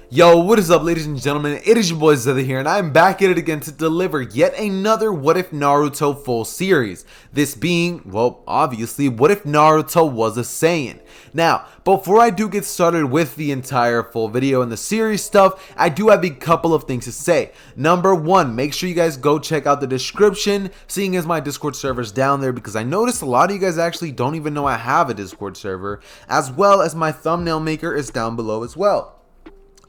Yo, what is up, ladies and gentlemen? It is your boy Xehther here, and I'm back at it again to deliver yet another What If Naruto full series. This being, well, obviously, what if Naruto was a Saiyan? Now, before I do get started with the entire full video and the series stuff, I do have a couple of things to say. Number one, make sure you guys go check out the description, seeing as my Discord server's down there, because I noticed a lot of you guys actually don't even know I have a Discord server, as well as my thumbnail maker is down below as well.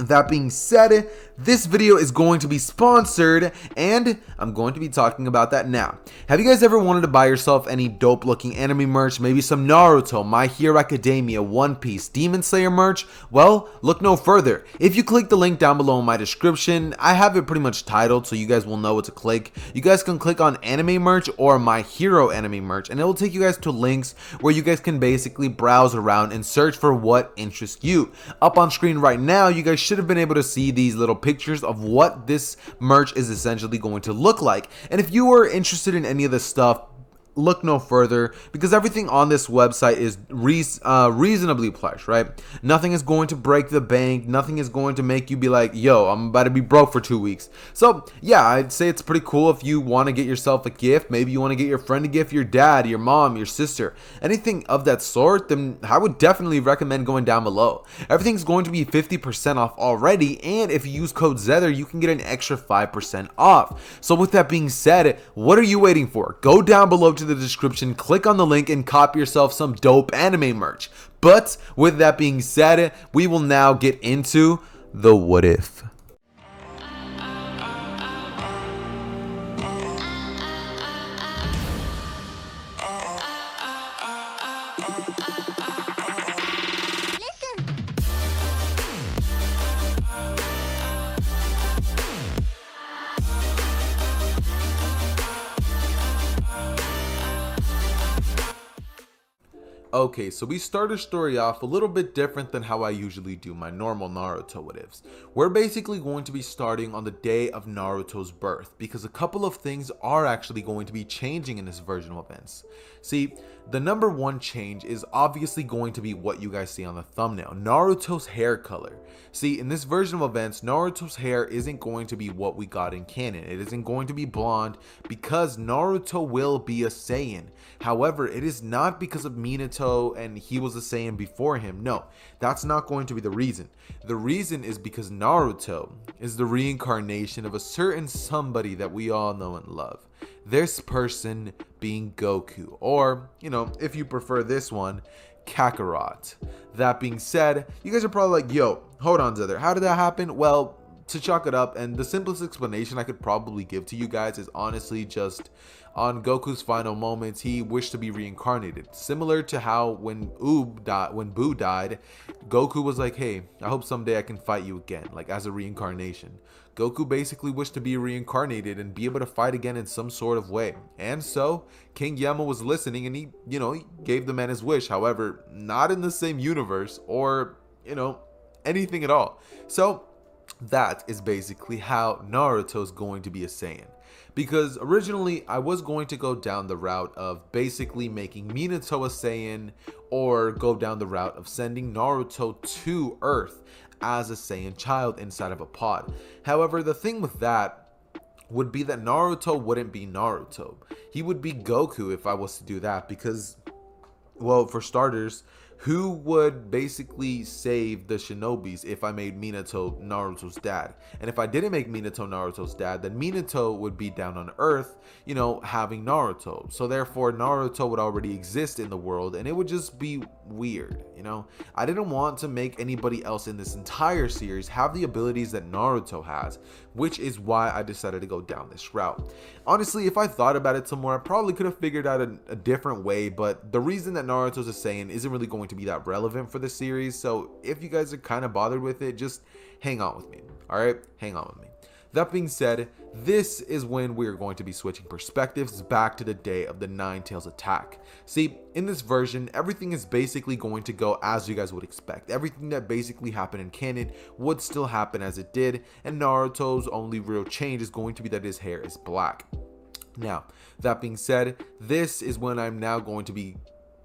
That being said, this video is going to be sponsored, and I'm going to be talking about that now. Have you guys ever wanted to buy yourself any dope looking anime merch? Maybe some Naruto, My Hero Academia, One Piece, Demon Slayer merch? Well, look no further. If you click the link down below in my description, I have it pretty much titled so you guys will know what to click. You guys can click on anime merch or My Hero anime merch, and it will take you guys to links where you guys can basically browse around and search for what interests you. Up on screen right now, you guys should have been able to see these little pictures of what this merch is essentially going to look like. And if you are interested in any of this stuff, look no further, because everything on this website is reasonably priced, right? Nothing is going to break the bank. Nothing is going to make you be like, yo, I'm about to be broke for 2 weeks. So yeah, I'd say it's pretty cool if you want to get yourself a gift. Maybe you want to get your friend a gift, your dad, your mom, your sister, anything of that sort, then I would definitely recommend going down below. Everything's going to be 50% off already, and if you use code Xehther, you can get an extra 5% off. So with that being said, what are you waiting for? Go down below to the description, click on the link, and cop yourself some dope anime merch. But with that being said, we will now get into the what if. Okay, so we start our story off a little bit different than how I usually do my normal Naruto what ifs. We're basically going to be starting on the day of Naruto's birth, because a couple of things are actually going to be changing in this version of events. See, the number one change is obviously going to be what you guys see on the thumbnail, Naruto's hair color. See, in this version of events, Naruto's hair isn't going to be what we got in canon. It isn't going to be blonde, because Naruto will be a Saiyan. However, it is not because of Minato and he was a Saiyan before him. No, that's not going to be the reason. The reason is because Naruto is the reincarnation of a certain somebody that we all know and love. This person being Goku, or, you know, if you prefer this one, Kakarot. That being said, you guys are probably like, yo, hold on, Xehther, how did that happen? Well, to chalk it up, and the simplest explanation I could probably give to you guys is honestly just on Goku's final moments, he wished to be reincarnated. Similar to how when Boo died, Goku was like, hey, I hope someday I can fight you again, like as a reincarnation. Goku basically wished to be reincarnated and be able to fight again in some sort of way. And so King Yama was listening, and he gave the man his wish. However, not in the same universe or, anything at all. So that is basically how Naruto is going to be a Saiyan. Because originally I was going to go down the route of basically making Minato a Saiyan, or go down the route of sending Naruto to Earth as a Saiyan child inside of a pod. However, the thing with that would be that Naruto wouldn't be Naruto. He would be Goku if I was to do that, because, well, for starters, who would basically save the shinobis if I made Minato Naruto's dad? And if I didn't make Minato Naruto's dad, then Minato would be down on Earth, having Naruto. So therefore, Naruto would already exist in the world, and it would just be weird, I didn't want to make anybody else in this entire series have the abilities that Naruto has, which is why I decided to go down this route. Honestly, if I thought about it some more, I probably could have figured out a different way, but the reason that Naruto's a Saiyan isn't really going to be that relevant for the series, so if you guys are kind of bothered with it, just hang on with me, alright? Hang on with me. That being said, this is when we're going to be switching perspectives back to the day of the Nine Tails attack. See, in this version, everything is basically going to go as you guys would expect. Everything that basically happened in canon would still happen as it did, and Naruto's only real change is going to be that his hair is black. Now, that being said, this is when I'm now going to be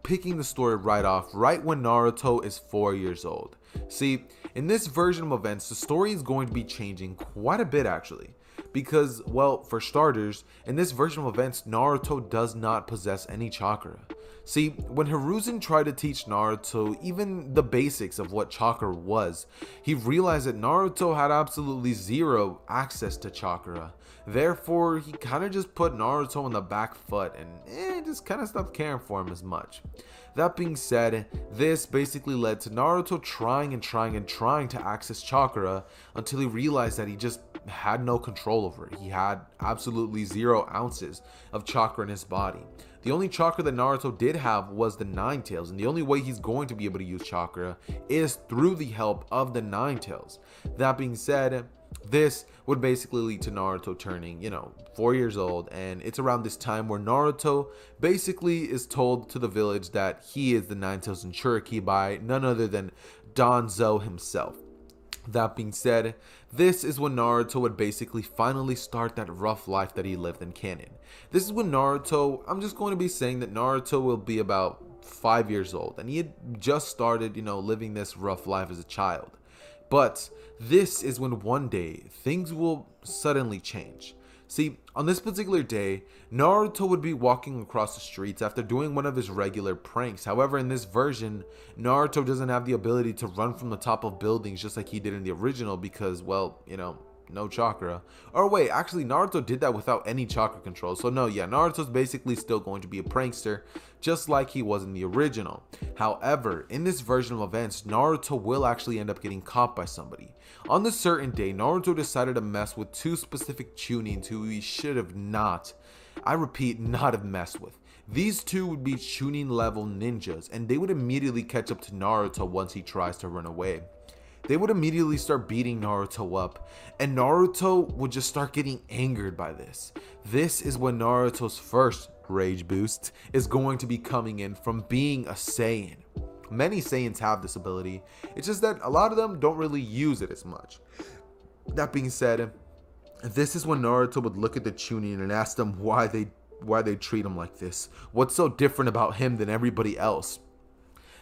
picking the story right off, right when Naruto is 4 years old. See, in this version of events, the story is going to be changing quite a bit actually. Because, well, for starters, in this version of events, Naruto does not possess any chakra. See, when Hiruzen tried to teach Naruto even the basics of what chakra was, he realized that Naruto had absolutely zero access to chakra. Therefore, he kind of just put Naruto on the back foot and just kind of stopped caring for him as much. That being said, this basically led to Naruto trying to access chakra until he realized that he just had no control over it. He had absolutely 0 ounces of chakra in his body. The only chakra that Naruto did have was the Nine Tails, and the only way he's going to be able to use chakra is through the help of the Nine Tails. That being said, this would basically lead to Naruto turning, 4 years old, and it's around this time where Naruto basically is told to the village that he is the Nine Tails in Cherokee by none other than Danzo himself. That being said, this is when Naruto would basically finally start that rough life that he lived in canon. This is when Naruto, I'm just going to be saying that Naruto will be about 5 years old, and he had just started, living this rough life as a child. But this is when one day things will suddenly change. See, on this particular day, Naruto would be walking across the streets after doing one of his regular pranks. However, in this version, Naruto doesn't have the ability to run from the top of buildings just like he did in the original because, well, no chakra. Or wait, actually Naruto did that without any chakra control. So no, yeah, Naruto's basically still going to be a prankster just like he was in the original. However, in this version of events, Naruto will actually end up getting caught by somebody. On this certain day, Naruto decided to mess with 2 specific Chunins who he should have not, I repeat, not have messed with. These 2 would be Chunin level ninjas, and they would immediately catch up to Naruto once he tries to run away. They would immediately start beating Naruto up, and Naruto would just start getting angered by this. This is when Naruto's first rage boost is going to be coming in from being a Saiyan. Many Saiyans have this ability, it's just that a lot of them don't really use it as much. That being said, this is when Naruto would look at the Chunin and ask them why they treat him like this. What's so different about him than everybody else?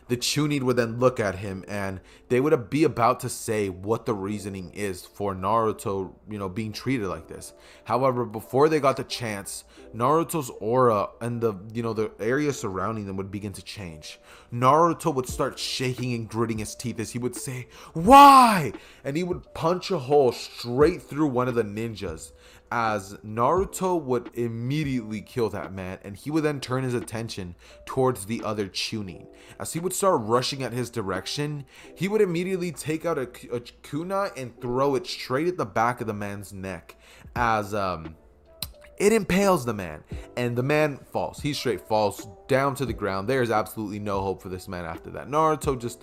The Chunin would then look at him and they would be about to say what the reasoning is for Naruto, being treated like this. However, before they got the chance, Naruto's aura and the area surrounding them would begin to change. Naruto would start shaking and gritting his teeth as he would say, "Why?" And he would punch a hole straight through one of the ninjas, as Naruto would immediately kill that man, and he would then turn his attention towards the other Chunin. As he would start rushing at his direction, he would immediately take out a kunai and throw it straight at the back of the man's neck, as it impales the man, and the man falls. He straight falls down to the ground. There's absolutely no hope for this man after that. Naruto just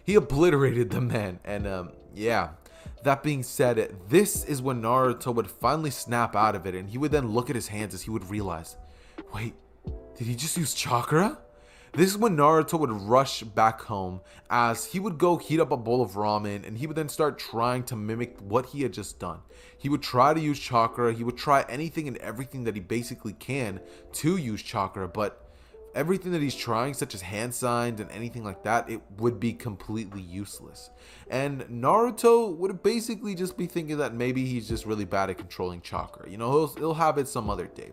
he obliterated the man, and yeah. That being said, this is when Naruto would finally snap out of it, and he would then look at his hands as he would realize, wait, did he just use chakra? This is when Naruto would rush back home, as he would go heat up a bowl of ramen, and he would then start trying to mimic what he had just done. He would try to use chakra, he would try anything and everything that he basically can to use chakra, but everything that he's trying, such as hand signs and anything like that, it would be completely useless. And Naruto would basically just be thinking that maybe he's just really bad at controlling chakra. He'll have it some other day.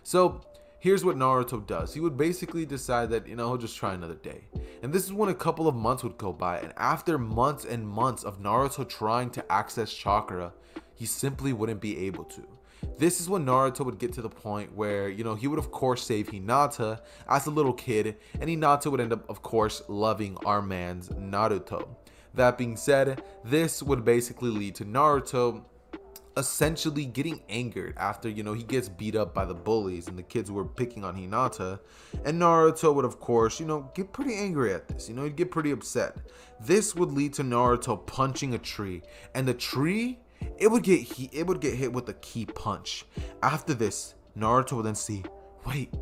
So here's what Naruto does. He would basically decide that, he'll just try another day. And this is when a couple of months would go by. And after months and months of Naruto trying to access chakra, he simply wouldn't be able to. This is when Naruto would get to the point where, he would of course save Hinata as a little kid, and Hinata would end up, of course, loving our man's Naruto. That being said, this would basically lead to Naruto essentially getting angered after, he gets beat up by the bullies and the kids who were picking on Hinata, and Naruto would, of course, get pretty angry at this, he'd get pretty upset. This would lead to Naruto punching a tree, and the tree, it would get hit with a key punch. After this, Naruto would then see, wait,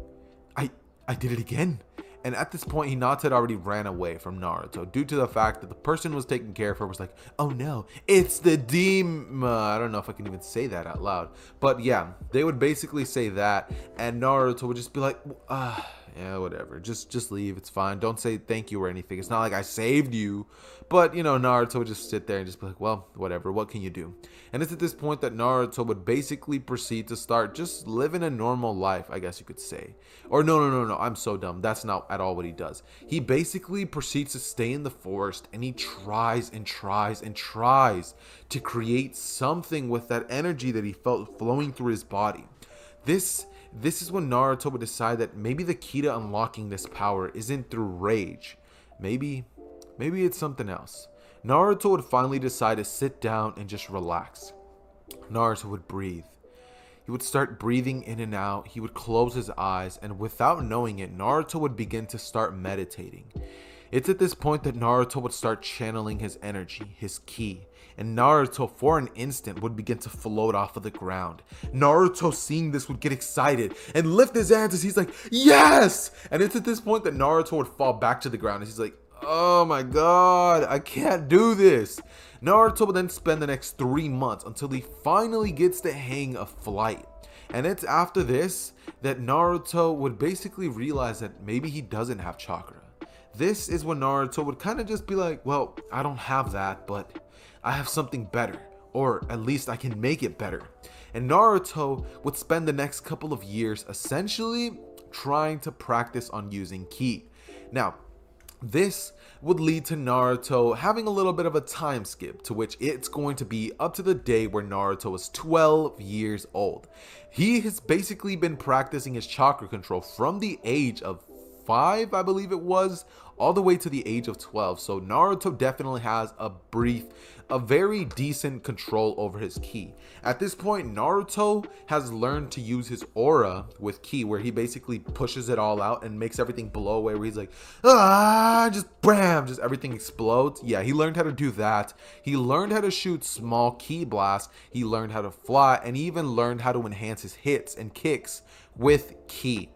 I did it again. And at this point, Hinata had already ran away from Naruto due to the fact that the person who was taking care of her was like, oh no, it's the demon. I don't know if I can even say that out loud. But yeah, they would basically say that, and Naruto would just be like, yeah, whatever. Just leave. It's fine. Don't say thank you or anything. It's not like I saved you. But, you know, Naruto would just sit there and just be like, well, whatever. What can you do? And it's at this point that Naruto would basically proceed to start just living a normal life, I guess you could say. Or no. I'm so dumb. That's not at all what he does. He basically proceeds to stay in the forest, and he tries and tries and tries to create something with that energy that he felt flowing through his body. This is when Naruto would decide that maybe the key to unlocking this power isn't through rage. Maybe it's something else. Naruto would finally decide to sit down and just relax. Naruto would breathe. He would start breathing in and out. He would close his eyes, and without knowing it, Naruto would begin to start meditating. It's at this point that Naruto would start channeling his energy, his ki, and Naruto for an instant would begin to float off of the ground. Naruto, seeing this, would get excited and lift his hands as he's like, yes! And it's at this point that Naruto would fall back to the ground as he's like, oh my god, I can't do this. Naruto would then spend the next 3 months until he finally gets the hang of flight. And it's after this that Naruto would basically realize that maybe he doesn't have chakra. This is when Naruto would kind of just be like, well, I don't have that, but I have something better, or at least I can make it better. And Naruto would spend the next couple of years essentially trying to practice on using ki. Now, this would lead to Naruto having a little bit of a time skip, to which it's going to be up to the day where Naruto is 12 years old. He has basically been practicing his chakra control from the age of 5, I believe it was, all the way to the age of 12. So Naruto definitely has a very decent control over his ki. At this point, Naruto has learned to use his aura with ki, where he basically pushes it all out and makes everything blow away, where he's like, just bam, just everything explodes. Yeah, he learned how to do that. He learned how to shoot small ki blasts. He learned how to fly, and he even learned how to enhance his hits and kicks with ki.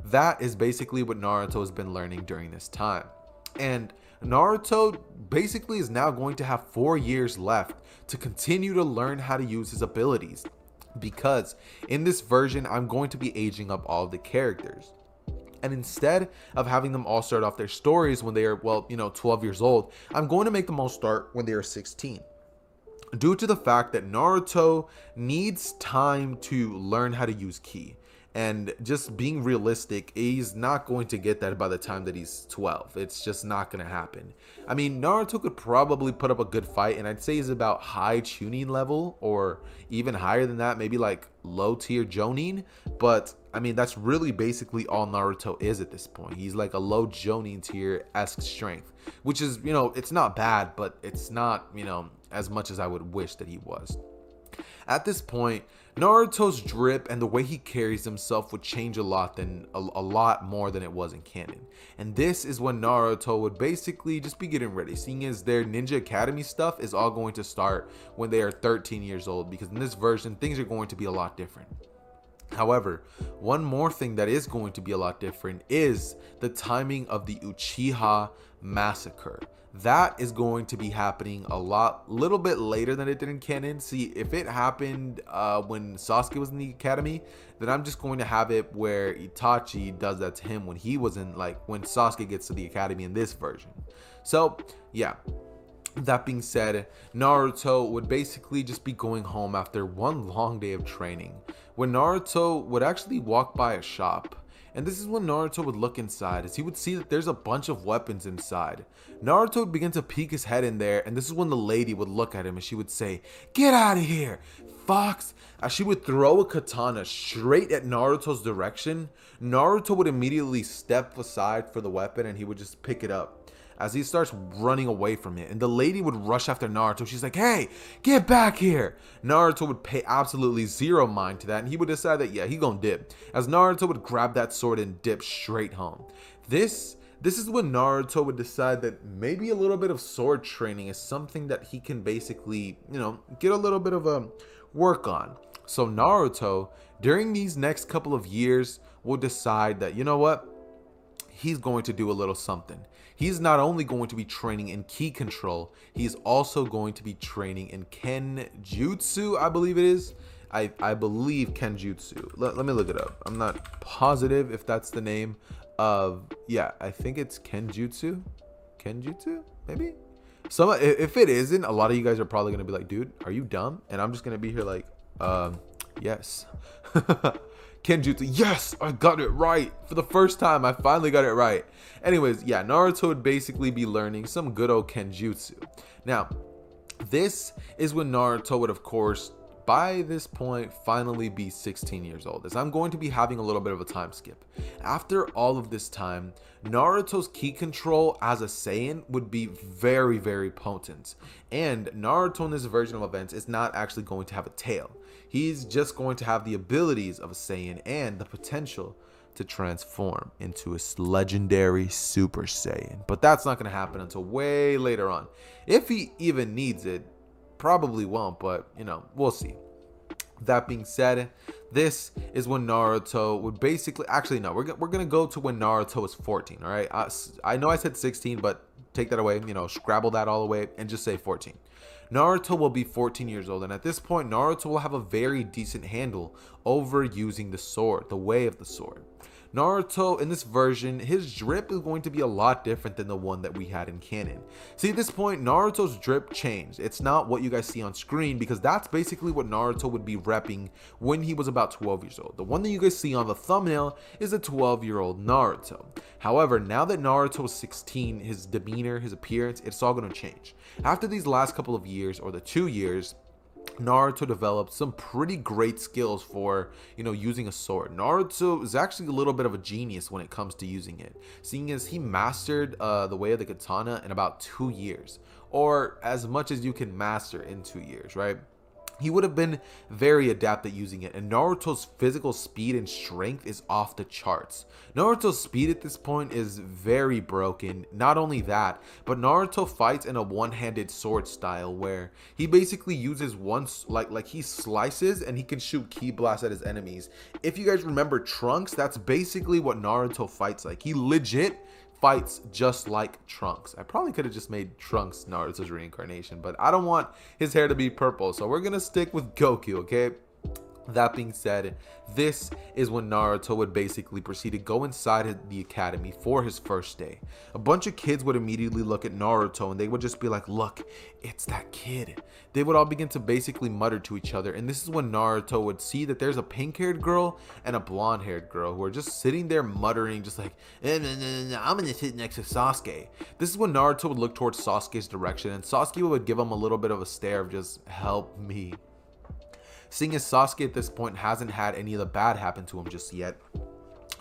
That is basically what Naruto has been learning during this time. And Naruto basically is now going to have 4 years left to continue to learn how to use his abilities, because in this version I'm going to be aging up all of the characters. And instead of having them all start off their stories when they are, 12 years old, I'm going to make them all start when they are 16. Due to the fact that Naruto needs time to learn how to use ki. And just being realistic, he's not going to get that by the time that he's 12. It's just not going to happen. I mean, Naruto could probably put up a good fight, and I'd say he's about high tuning level, or even higher than that, maybe like low tier Jonin. But I mean, that's really basically all Naruto is at this point. He's like a low Jonin tier-esque strength, which is, it's not bad, but it's not, as much as I would wish that he was. At this point, Naruto's drip and the way he carries himself would change a lot more than it was in canon. And this is when Naruto would basically just be getting ready, seeing as their Ninja Academy stuff is all going to start when they are 13 years old, because in this version, things are going to be a lot different. However, one more thing that is going to be a lot different is the timing of the Uchiha Massacre. That is going to be happening little bit later than it did in canon. See, if it happened when Sasuke was in the academy, then I'm just going to have it where Itachi does that to him when he was in, when Sasuke gets to the academy in this version. So, yeah. That being said, Naruto would basically just be going home after one long day of training, when Naruto would actually walk by a shop. And this is when Naruto would look inside, as he would see that there's a bunch of weapons inside. Naruto would begin to peek his head in there, and this is when the lady would look at him and she would say, "Get out of here, fox!" As she would throw a katana straight at Naruto's direction, Naruto would immediately step aside for the weapon and he would just pick it up as he starts running away from it. And the lady would rush after Naruto. She's like, "Hey, get back here!" Naruto would pay absolutely zero mind to that, and he would decide that, yeah, he gonna dip, as Naruto would grab that sword and dip straight home. This is when Naruto would decide that maybe a little bit of sword training is something that he can basically, get a little bit of a work on. So Naruto, during these next couple of years, will decide that, he's going to do a little something. He's not only going to be training in ki control, he's also going to be training in kenjutsu, I believe it is. I believe kenjutsu. Let me look it up. I'm not positive if that's the name of, yeah, I think it's Kenjutsu, maybe. Some, if it isn't, a lot of you guys are probably gonna be like, dude, are you dumb? And I'm just gonna be here like, yes. Kenjutsu, yes, I got it right for the first time. I finally got it right. Anyways, yeah, Naruto would basically be learning some good old Kenjutsu. Now, this is when Naruto would, of course, by this point, finally be 16 years old, as I'm going to be having a little bit of a time skip. After all of this time, Naruto's ki control as a Saiyan would be very, very potent. And Naruto in this version of events is not actually going to have a tail. He's just going to have the abilities of a Saiyan and the potential to transform into a legendary Super Saiyan. But that's not going to happen until way later on. If he even needs it, probably won't, but you know, we'll see. That being said, this is when Naruto would basically, actually no, we're gonna go to when Naruto was 14. All right, I know I said 16, but take that away, you know, scrabble that all away and just say 14. Naruto will be 14 years old, and at this point Naruto will have a very decent handle over using the sword, the way of the sword. Naruto in this version, his drip is going to be a lot different than the one that we had in canon. See, at this point, Naruto's drip changed. It's not what you guys see on screen, because that's basically what Naruto would be repping when he was about 12 years old. The one that you guys see on the thumbnail is a 12-year-old Naruto. However, now that Naruto is 16, his demeanor, his appearance, it's all going to change. After these last couple of years, or the 2 years, Naruto developed some pretty great skills for, you know, using a sword. Naruto is actually a little bit of a genius when it comes to using it, seeing as he mastered the way of the katana in about 2 years, or as much as you can master in 2 years, right? He would have been very adept at using it, and Naruto's physical speed and strength is off the charts. Naruto's speed at this point is very broken. Not only that, but Naruto fights in a one-handed sword style where he basically uses one, like he slices and he can shoot ki blasts at his enemies. If you guys remember Trunks, that's basically what Naruto fights like. He legit fights just like Trunks. I probably could have just made Trunks Naruto's reincarnation, but I don't want his hair to be purple, so we're gonna stick with Goku, okay? That being said, this is when Naruto would basically proceed to go inside the academy for his first day. A bunch of kids would immediately look at Naruto and they would just be like, look, it's that kid. They would all begin to basically mutter to each other, and this is when Naruto would see that there's a pink-haired girl and a blonde-haired girl who are just sitting there muttering, just like, I'm gonna sit next to Sasuke. This is when Naruto would look towards Sasuke's direction, and Sasuke would give him a little bit of a stare of just, help me. Seeing as Sasuke at this point hasn't had any of the bad happen to him just yet,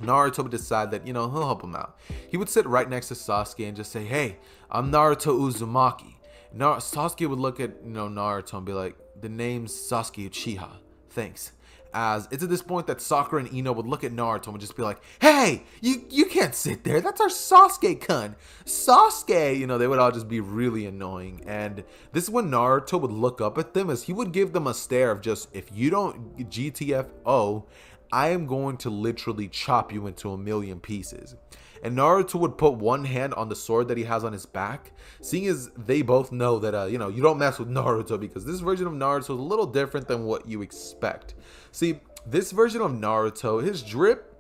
Naruto would decide that, you know, he'll help him out. He would sit right next to Sasuke and just say, hey, I'm Naruto Uzumaki. Sasuke would look at, you know, Naruto and be like, the name's Sasuke Uchiha. Thanks. As it's at this point that Sakura and Ino would look at Naruto and just be like, hey, you can't sit there. That's our Sasuke-kun. Sasuke, you know, they would all just be really annoying. And this is when Naruto would look up at them, as he would give them a stare of just, if you don't GTFO, I am going to literally chop you into a million pieces. And Naruto would put one hand on the sword that he has on his back, seeing as they both know that, you know, you don't mess with Naruto, because this version of Naruto is a little different than what you expect. See, this version of Naruto, his drip,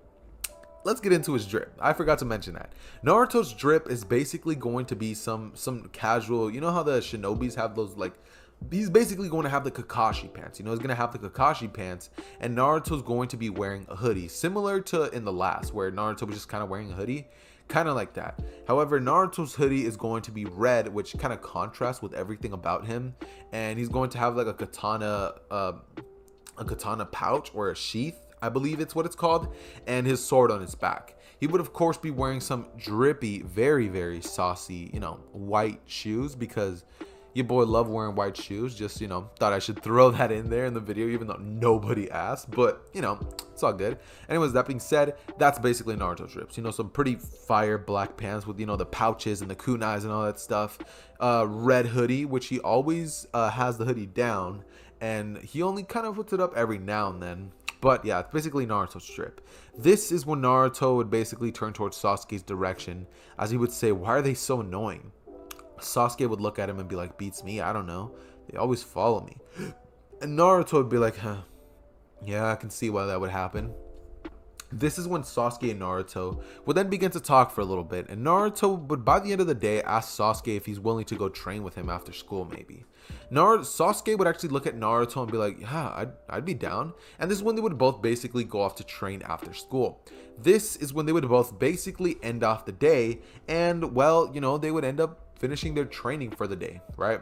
let's get into his drip. I forgot to mention that. Naruto's drip is basically going to be some casual, you know how the shinobis have those, like, he's basically going to have the Kakashi pants. You know, he's going to have the Kakashi pants, and Naruto's going to be wearing a hoodie, similar to in the last, where Naruto was just kind of wearing a hoodie, kind of like that. However, Naruto's hoodie is going to be red, which kind of contrasts with everything about him, and he's going to have like a katana pouch, or a sheath, I believe it's what it's called, and his sword on his back. He would of course be wearing some drippy, very, very saucy, you know, white shoes, because your boy love wearing white shoes. Just, you know, thought I should throw that in there in the video, even though nobody asked, but you know, it's all good. Anyways, that being said, that's basically Naruto's drips. You know, some pretty fire black pants with, you know, the pouches and the kunais and all that stuff. Red hoodie, which he always has the hoodie down, and he only kind of puts it up every now and then. But yeah, it's basically Naruto's drip. This is when Naruto would basically turn towards Sasuke's direction, as he would say, why are they so annoying? Sasuke would look at him and be like, beats me? I don't know. They always follow me. And Naruto would be like, huh, yeah, I can see why that would happen. This is when Sasuke and Naruto would then begin to talk for a little bit, and Naruto would by the end of the day ask Sasuke if he's willing to go train with him after school maybe. Sasuke would actually look at Naruto and be like, yeah, I'd be down. And this is when they would both basically go off to train after school. This is when they would both basically end off the day, and well, they would end up finishing their training for the day, right?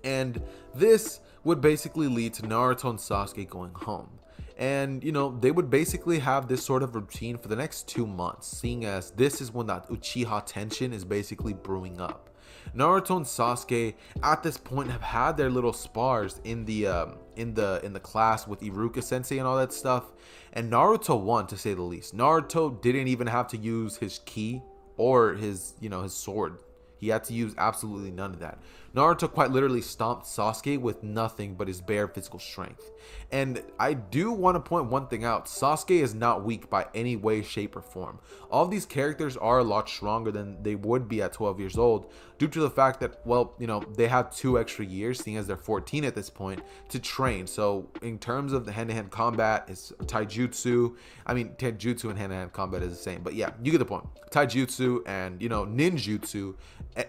And this would basically lead to Naruto and Sasuke going home. And, they would basically have this sort of routine for the next 2 months, seeing as this is when that Uchiha tension is basically brewing up. Naruto and Sasuke at this point have had their little spars in the class with Iruka Sensei and all that stuff, and Naruto won, to say the least. Naruto didn't even have to use his ki or his sword. He had to use absolutely none of that. Naruto quite literally stomped Sasuke with nothing but his bare physical strength. And I do want to point one thing out. Sasuke is not weak by any way, shape, or form. All of these characters are a lot stronger than they would be at 12 years old due to the fact that, well, they have 2 extra years, seeing as they're 14 at this point, to train. So in terms of the hand-to-hand combat, it's taijutsu. I mean, taijutsu and hand-to-hand combat is the same. But yeah, you get the point. Taijutsu and, ninjutsu,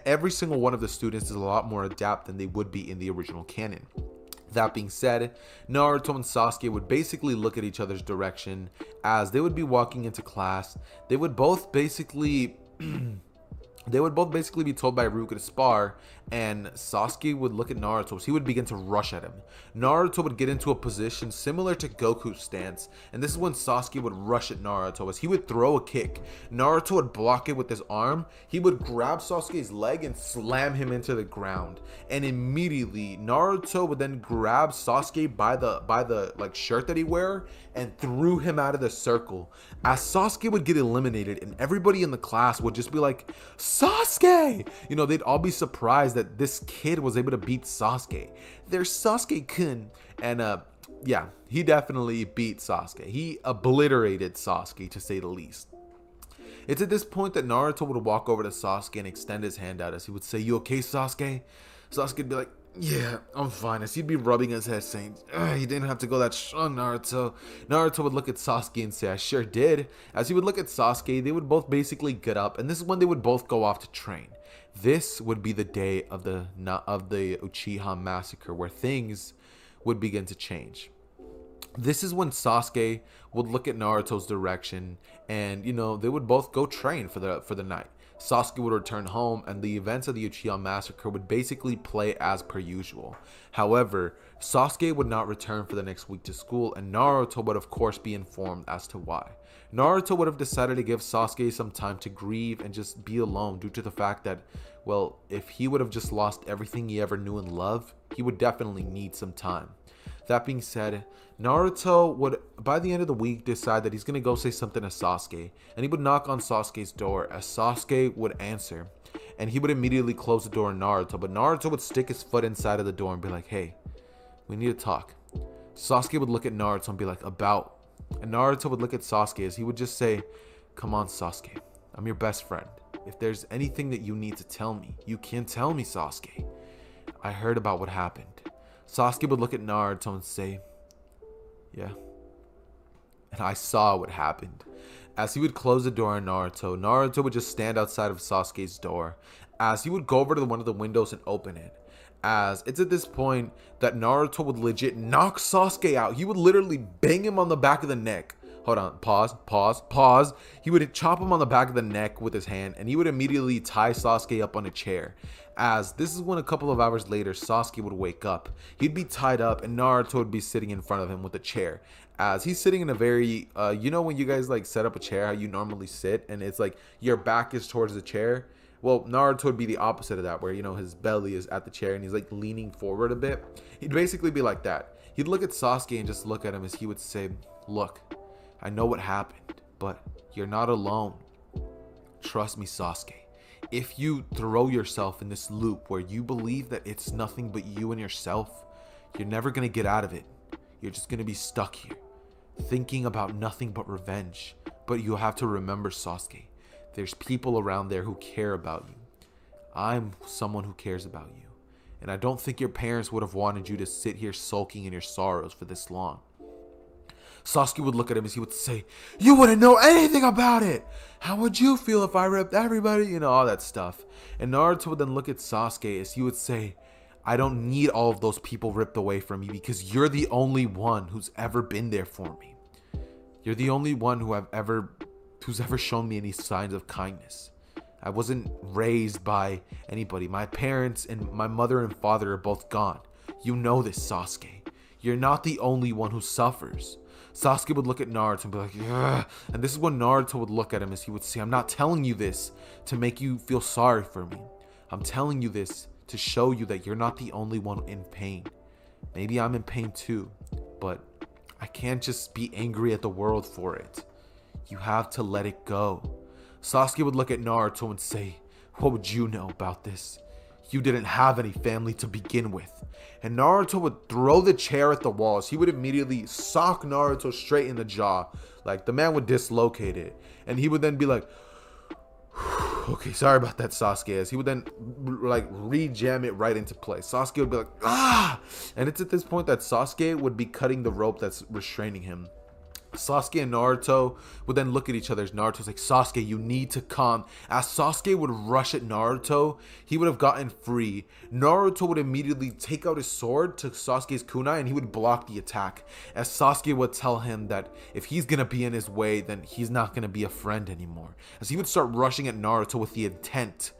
every single one of the students is a lot more adept than they would be in the original canon. That being said, Naruto and Sasuke would basically look at each other's direction as they would be walking into class. They would both basically be told by Iruka to spar, and Sasuke would look at Naruto as he would begin to rush at him. Naruto would get into a position similar to Goku's stance, and this is when Sasuke would rush at Naruto as he would throw a kick. Naruto would block it with his arm. He would grab Sasuke's leg and slam him into the ground, and immediately Naruto would then grab Sasuke by the like shirt that he wear and threw him out of the circle, as Sasuke would get eliminated, and everybody in the class would just be like, Sasuke! They'd all be surprised that this kid was able to beat Sasuke. There's Sasuke-kun. And yeah, he definitely beat Sasuke. He obliterated Sasuke, to say the least. It's at this point that Naruto would walk over to Sasuke and extend his hand out as he would say, you okay, Sasuke? Sasuke would be like, yeah, I'm fine. As he'd be rubbing his head saying, you didn't have to go that strong, Naruto. Naruto would look at Sasuke and say, I sure did. As he would look at Sasuke, they would both basically get up, and this is when they would both go off to train. This would be the day of the Uchiha Massacre, where things would begin to change. This is when Sasuke would look at Naruto's direction, and they would both go train for the night. Sasuke would return home, and the events of the Uchiha Massacre would basically play as per usual. However, Sasuke would not return for the next week to school, and Naruto would of course be informed as to why. Naruto would have decided to give Sasuke some time to grieve and just be alone due to the fact that, well, if he would have just lost everything he ever knew and loved, he would definitely need some time. That being said, Naruto would, by the end of the week, decide that he's going to go say something to Sasuke, and he would knock on Sasuke's door, as Sasuke would answer, and he would immediately close the door on Naruto, but Naruto would stick his foot inside of the door and be like, hey, we need to talk. Sasuke would look at Naruto and be like, about? And Naruto would look at Sasuke as he would just say, come on, Sasuke, I'm your best friend. If there's anything that you need to tell me, you can tell me, Sasuke. I heard about what happened. Sasuke would look at Naruto and say, yeah. And I saw what happened. As he would close the door on Naruto, Naruto would just stand outside of Sasuke's door, as he would go over to one of the windows and open it. As it's at this point that Naruto would legit knock Sasuke out. He would literally bang him on the back of the neck. Hold on, pause. He would chop him on the back of the neck with his hand, and he would immediately tie Sasuke up on a chair. As this is when a couple of hours later, Sasuke would wake up. He'd be tied up, and Naruto would be sitting in front of him with a chair. As he's sitting in a very, when you guys like set up a chair, how you normally sit, and it's like your back is towards the chair. Well, Naruto would be the opposite of that, where, his belly is at the chair and he's like leaning forward a bit. He'd basically be like that. He'd look at Sasuke and just look at him as he would say, look, I know what happened, but you're not alone. Trust me, Sasuke. If you throw yourself in this loop where you believe that it's nothing but you and yourself, you're never going to get out of it. You're just going to be stuck here, thinking about nothing but revenge. But you have to remember, Sasuke, there's people around there who care about you. I'm someone who cares about you. And I don't think your parents would have wanted you to sit here sulking in your sorrows for this long. Sasuke would look at him as he would say, "You wouldn't know anything about it. How would you feel if I ripped everybody?" You know, all that stuff. And Naruto would then look at Sasuke as he would say, "I don't need all of those people ripped away from me because you're the only one who's ever been there for me. You're the only one who's ever shown me any signs of kindness. I wasn't raised by anybody. My parents and my mother and father are both gone. You know this, Sasuke. You're not the only one who suffers." Sasuke would look at Naruto and be like, "Ugh." And this is when Naruto would look at him as he would say, "I'm not telling you this to make you feel sorry for me. I'm telling you this to show you that you're not the only one in pain. Maybe I'm in pain too, but I can't just be angry at the world for it. You have to let it go." Sasuke would look at Naruto and say, "What would you know about this? You didn't have any family to begin with." And Naruto would throw the chair at the walls. He would immediately sock Naruto straight in the jaw. Like, the man would dislocate it. And he would then be like, "Okay, sorry about that, Sasuke." As he would then like re-jam it right into place. Sasuke would be like, "Ah!" And it's at this point that Sasuke would be cutting the rope that's restraining him. Sasuke and Naruto would then look at each other as Naruto's like, "Sasuke, you need to calm." As Sasuke would rush at Naruto, he would have gotten free. Naruto would immediately take out his sword to Sasuke's kunai and he would block the attack. As Sasuke would tell him that if he's gonna be in his way, then he's not gonna be a friend anymore. As he would start rushing at Naruto with the intent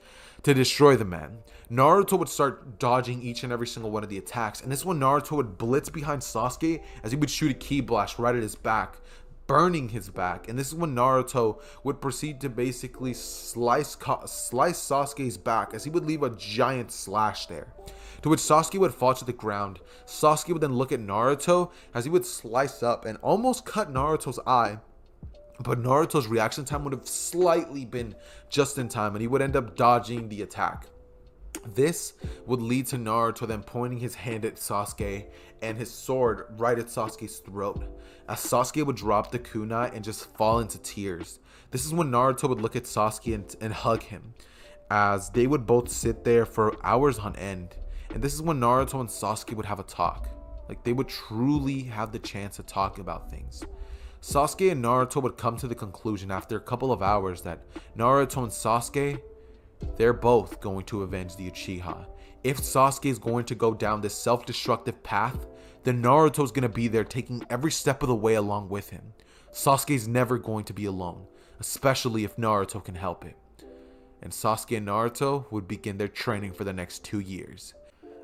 to destroy the man. Naruto would start dodging each and every single one of the attacks, and this is when Naruto would blitz behind Sasuke as he would shoot a ki blast right at his back, burning his back. And this is when Naruto would proceed to basically slice Sasuke's back as he would leave a giant slash there, to which Sasuke would fall to the ground. Sasuke would then look at Naruto as he would slice up and almost cut Naruto's eye. But Naruto's reaction time would have slightly been just in time, and he would end up dodging the attack. This would lead to Naruto then pointing his hand at Sasuke and his sword right at Sasuke's throat, as Sasuke would drop the kunai and just fall into tears. This is when Naruto would look at Sasuke and hug him, as they would both sit there for hours on end. And this is when Naruto and Sasuke would have a talk. Like, they would truly have the chance to talk about things. Sasuke and Naruto would come to the conclusion after a couple of hours that Naruto and Sasuke, they're both going to avenge the Uchiha. If Sasuke is going to go down this self-destructive path, then Naruto's going to be there taking every step of the way along with him. Sasuke's never going to be alone, especially if Naruto can help it. And Sasuke and Naruto would begin their training for the next 2 years.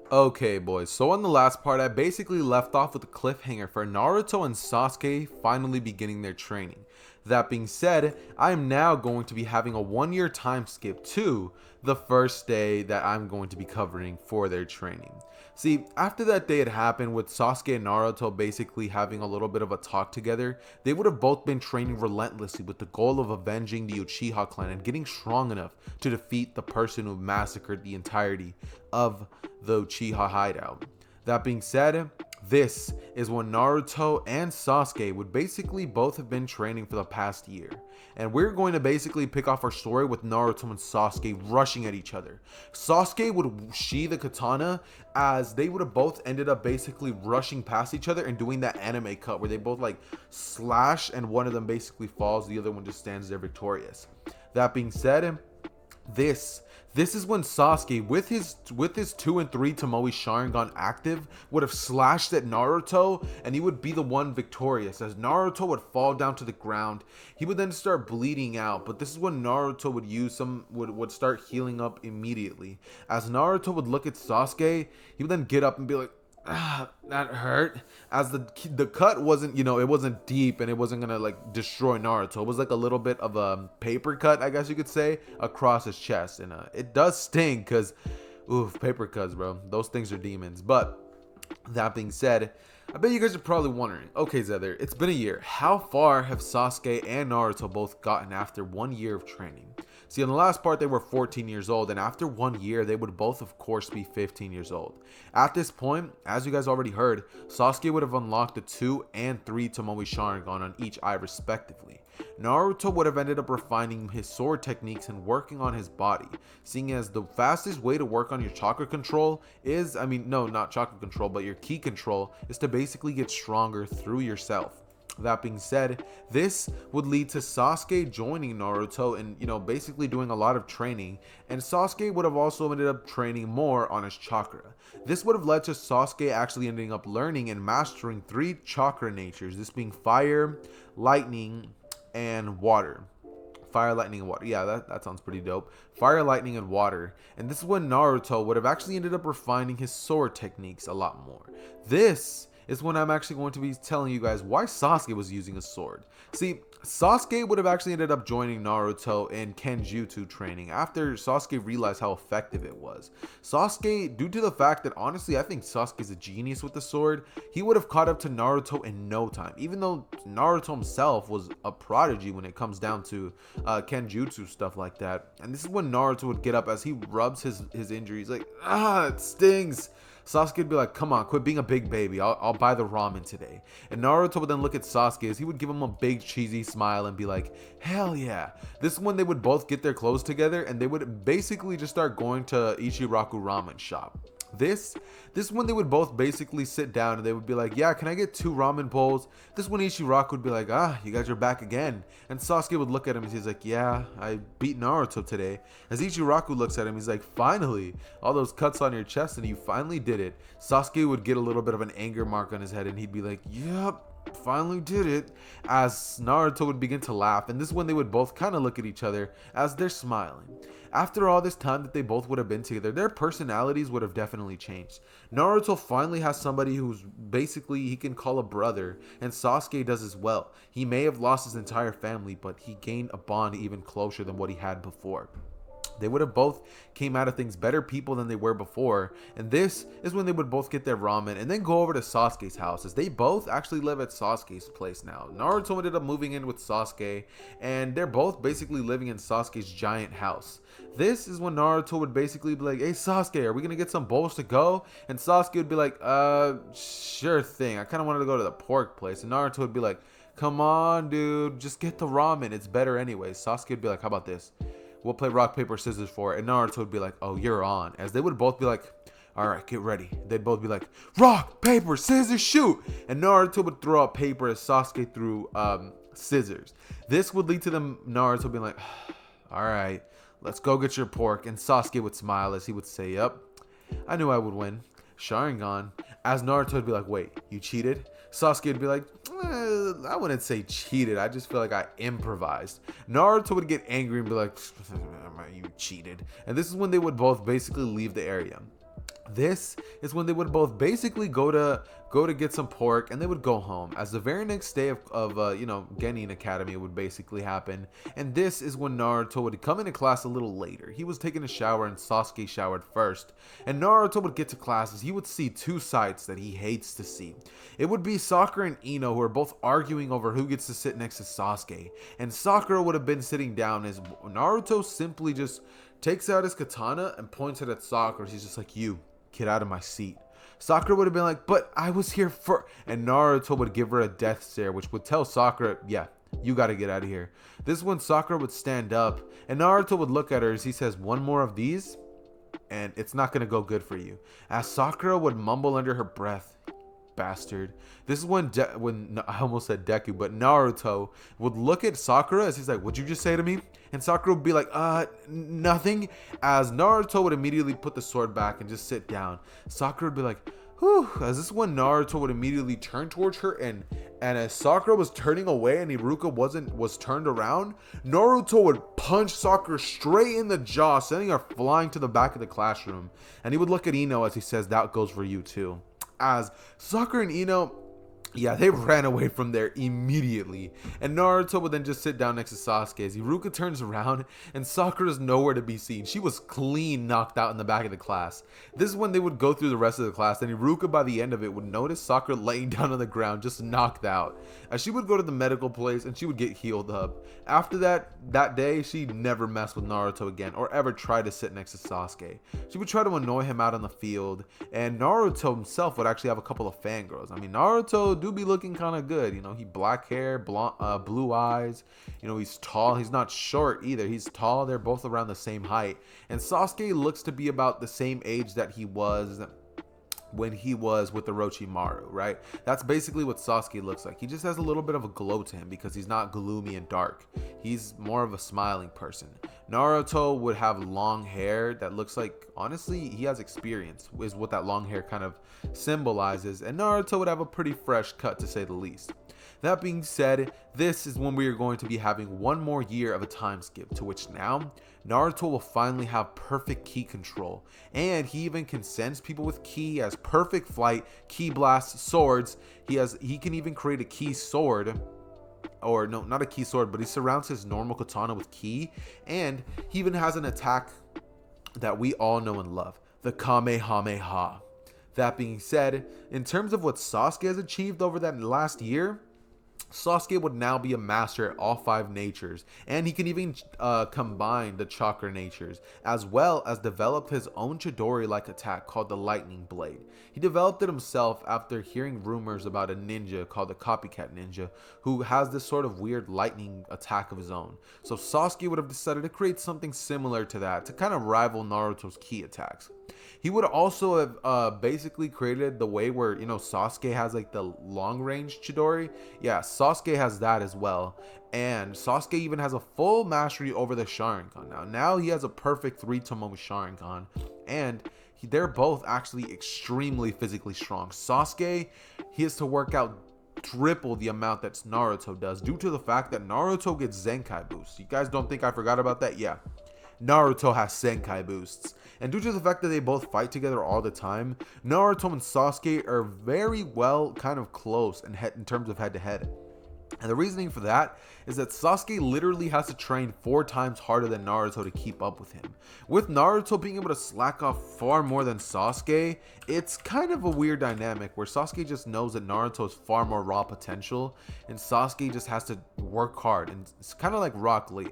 Okay boys, so on the last part I basically left off with a cliffhanger for Naruto and Sasuke finally beginning their training. That being said, I am now going to be having a 1-year time skip to the first day that I'm going to be covering for their training. See, after that day had happened with Sasuke and Naruto basically having a little bit of a talk together, they would have both been training relentlessly with the goal of avenging the Uchiha clan and getting strong enough to defeat the person who massacred the entirety of the Uchiha hideout. That being said, this is when Naruto and Sasuke would basically both have been training for the past year. And we're going to basically pick off our story with Naruto and Sasuke rushing at each other. Sasuke would sheathe the katana as they would have both ended up basically rushing past each other and doing that anime cut where they both like slash and one of them basically falls, the other one just stands there victorious. That being said, this is when Sasuke, with his 2 and 3 Tomoe Sharingan active, would have slashed at Naruto, and he would be the one victorious. As Naruto would fall down to the ground, he would then start bleeding out. But this is when Naruto would start healing up immediately. As Naruto would look at Sasuke, he would then get up and be like, "Ah, that hurt." As the cut wasn't, it wasn't deep and it wasn't gonna like destroy Naruto. It was like a little bit of a paper cut, I guess you could say, across his chest, and it does sting because, oof, paper cuts, bro. Those things are demons. But that being said, I bet you guys are probably wondering, okay, Xehther, it's been a year. How far have Sasuke and Naruto both gotten after 1 year of training? See, in the last part, they were 14 years old, and after 1 year, they would both, of course, be 15 years old. At this point, as you guys already heard, Sasuke would have unlocked the 2 and 3 Tomoe Sharingan on each eye, respectively. Naruto would have ended up refining his sword techniques and working on his body, seeing as the fastest way to work on your chakra control is, not chakra control, but your ki control, is to basically get stronger through yourself. That being said, this would lead to Sasuke joining Naruto and, basically doing a lot of training. And Sasuke would have also ended up training more on his chakra. This would have led to Sasuke actually ending up learning and mastering 3 chakra natures, this being fire, lightning, and water. Fire, lightning, and water. Yeah, that sounds pretty dope. Fire, lightning, and water. And this is when Naruto would have actually ended up refining his sword techniques a lot more. This is when I'm actually going to be telling you guys why Sasuke was using a sword. See, Sasuke would have actually ended up joining Naruto in Kenjutsu training after Sasuke realized how effective it was. Sasuke, due to the fact that honestly I think Sasuke's a genius with the sword, he would have caught up to Naruto in no time, even though Naruto himself was a prodigy when it comes down to Kenjutsu stuff like that. And this is when Naruto would get up as he rubs his injuries like, it stings. Sasuke would be like, come on, quit being a big baby. I'll buy the ramen today. And Naruto would then look at Sasuke as he would give him a big cheesy smile and be like, hell yeah. This is when they would both get their clothes together and they would basically just start going to Ichiraku ramen shop. This is when they would both basically sit down and they would be like, yeah, can I get 2 ramen bowls? This is when Ichiraku would be like, you guys are back again. And Sasuke would look at him and he's like, yeah, I beat Naruto today. As Ichiraku looks at him, he's like, finally, all those cuts on your chest and you finally did it. Sasuke would get a little bit of an anger mark on his head and he'd be like, yep, finally did it. As Naruto would begin to laugh, and this is when they would both kind of look at each other as they're smiling. After all this time that they both would have been together, their personalities would have definitely changed. Naruto finally has somebody who's basically he can call a brother, and Sasuke does as well. He may have lost his entire family, but he gained a bond even closer than what he had before. They would have both came out of things better people than they were before, and this is when they would both get their ramen and then go over to Sasuke's house, as they both actually live at Sasuke's place now. Naruto ended up moving in with Sasuke, and they're both basically living in Sasuke's giant house. This is when Naruto would basically be like, hey Sasuke, are we gonna get some bowls to go? And Sasuke would be like, sure thing, I kind of wanted to go to the pork place. And Naruto would be like, come on dude, just get the ramen, it's better anyway. Sasuke would be like, how about this? We'll play rock, paper, scissors for it. And Naruto would be like, oh, you're on. As they would both be like, all right, get ready. They'd both be like, rock, paper, scissors, shoot. And Naruto would throw out paper as Sasuke threw scissors. This would lead to them, Naruto being like, all right, let's go get your pork. And Sasuke would smile as he would say, yep, I knew I would win. Sharingan. As Naruto would be like, wait, you cheated? Sasuke would be like, I wouldn't say cheated. I just feel like I improvised. Naruto would get angry and be like, you cheated. And this is when they would both basically leave the area. This is when they would both basically go to get some pork and they would go home, as the very next day of Genin Academy would basically happen. And this is when Naruto would come into class a little later. He was taking a shower and Sasuke showered first, and Naruto would get to classes. He would see 2 sights that he hates to see. It would be Sakura and Ino, who are both arguing over who gets to sit next to Sasuke, and Sakura would have been sitting down as Naruto simply just takes out his katana and points it at Sakura. He's just like, you get out of my seat. Sakura would have been like, but I was here for, and Naruto would give her a death stare, which would tell Sakura, yeah, you got to get out of here. This is when Sakura would stand up and Naruto would look at her as he says, one more of these and it's not going to go good for you. As Sakura would mumble under her breath, bastard. This is when I almost said Deku, but Naruto would look at Sakura as he's like, what'd you just say to me? And Sakura would be like, nothing. As Naruto would immediately put the sword back and just sit down. Sakura would be like, whew. As this is when Naruto would immediately turn towards her, and as Sakura was turning away and Iruka was turned around, Naruto would punch Sakura straight in the jaw, sending her flying to the back of the classroom. And he would look at Ino as he says, that goes for you too. As Sakura and Ino, yeah, they ran away from there immediately. And Naruto would then just sit down next to Sasuke as Iruka turns around and Sakura's nowhere to be seen. She was clean knocked out in the back of the class. This is when they would go through the rest of the class, and Iruka by the end of it would notice Sakura laying down on the ground just knocked out. As she would go to the medical place and she would get healed up. After that day, she never messed with Naruto again or ever tried to sit next to Sasuke. She would try to annoy him out on the field, and Naruto himself would actually have a couple of fangirls. I mean, Naruto do be looking kind of good, you know. He black hair, blue eyes, you know. He's tall, he's not short either, he's tall. They're both around the same height, and Sasuke looks to be about the same age that he was when he was with Orochimaru, right? That's basically what Sasuke looks like. He just has a little bit of a glow to him because he's not gloomy and dark. He's more of a smiling person. Naruto would have long hair that looks like, honestly, he has experience, is what that long hair kind of symbolizes. And Naruto would have a pretty fresh cut, to say the least. That being said, this is when we are going to be having one more year of a time skip, to which now Naruto will finally have perfect ki control, and he even can sense people with ki. He has perfect flight, ki blast, swords. He can even create a ki sword, or no, not a ki sword, but he surrounds his normal katana with ki, and he even has an attack that we all know and love, the Kamehameha. That being said, in terms of what Sasuke has achieved over that last year, Sasuke would now be a master at all 5 natures, and he can even combine the chakra natures, as well as develop his own Chidori-like attack called the Lightning Blade. He developed it himself after hearing rumors about a ninja called the Copycat Ninja, who has this sort of weird lightning attack of his own. So Sasuke would have decided to create something similar to that, to kind of rival Naruto's ki attacks. He would also have basically created the way where, you know, Sasuke has like the long range Chidori. Yeah, Sasuke has that as well. And Sasuke even has a full mastery over the Sharingan. Now he has a perfect 3 Tomoe Sharingan. And they're both actually extremely physically strong. Sasuke, he has to work out triple the amount that Naruto does, due to the fact that Naruto gets Zenkai boosts. You guys don't think I forgot about that? Yeah. Naruto has Senkai boosts. And due to the fact that they both fight together all the time, Naruto and Sasuke are very well kind of close in terms of head to head. And the reasoning for that is that Sasuke literally has to train 4 times harder than Naruto to keep up with him. With Naruto being able to slack off far more than Sasuke, it's kind of a weird dynamic where Sasuke just knows that Naruto is far more raw potential, and Sasuke just has to work hard, and it's kind of like Rock Lee.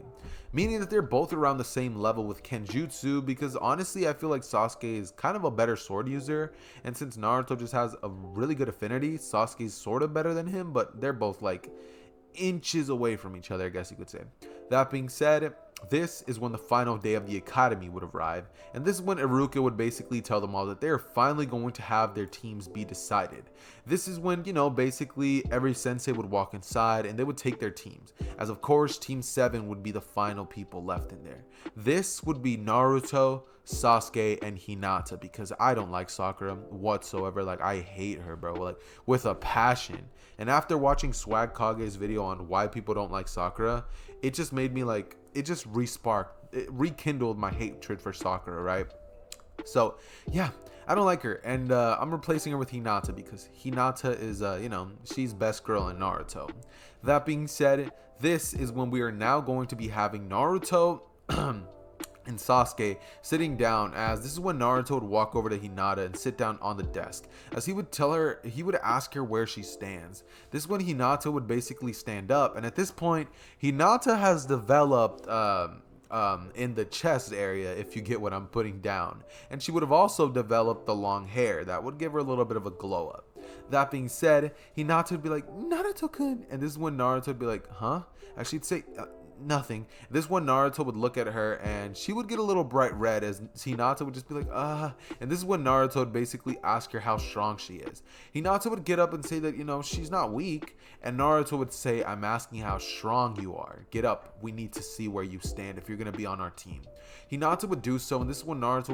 Meaning that they're both around the same level with Kenjutsu, because honestly I feel like Sasuke is kind of a better sword user, and since Naruto just has a really good affinity, Sasuke's sort of better than him, but they're both like inches away from each other, I guess you could say. That being said, this is when the final day of the academy would arrive, and this is when Iruka would basically tell them all that they're finally going to have their teams be decided. This is when, you know, basically every sensei would walk inside and they would take their teams, as of course Team 7 would be the final people left in there. This would be Naruto, Sasuke, and Hinata, because I don't like Sakura whatsoever. Like, I hate her, bro, like with a passion. And after watching Swag Kage's video on why people don't like Sakura, it just made me like, it just it rekindled my hatred for Sakura, right? So yeah, I don't like her, and I'm replacing her with Hinata because Hinata is, you know, she's best girl in Naruto. That being said, this is when we are now going to be having Naruto and Sasuke sitting down, as this is when Naruto would walk over to Hinata and sit down on the desk, as he would ask her where she stands. This is when Hinata would basically stand up, and at this point Hinata has developed in the chest area, if you get what I'm putting down, and she would have also developed the long hair that would give her a little bit of a glow up. That being said, Hinata would be like, Naruto-kun, and this is when Naruto would be like, huh? And she'd say, nothing. This one, Naruto would look at her and she would get a little bright red, as Hinata would just be like, and this is when Naruto would basically ask her how strong she is. Hinata would get up and say that, you know, she's not weak, and Naruto would say, I'm asking how strong you are. Get up, we need to see where you stand if you're gonna be on our team. Hinata would do so, and this is when Naruto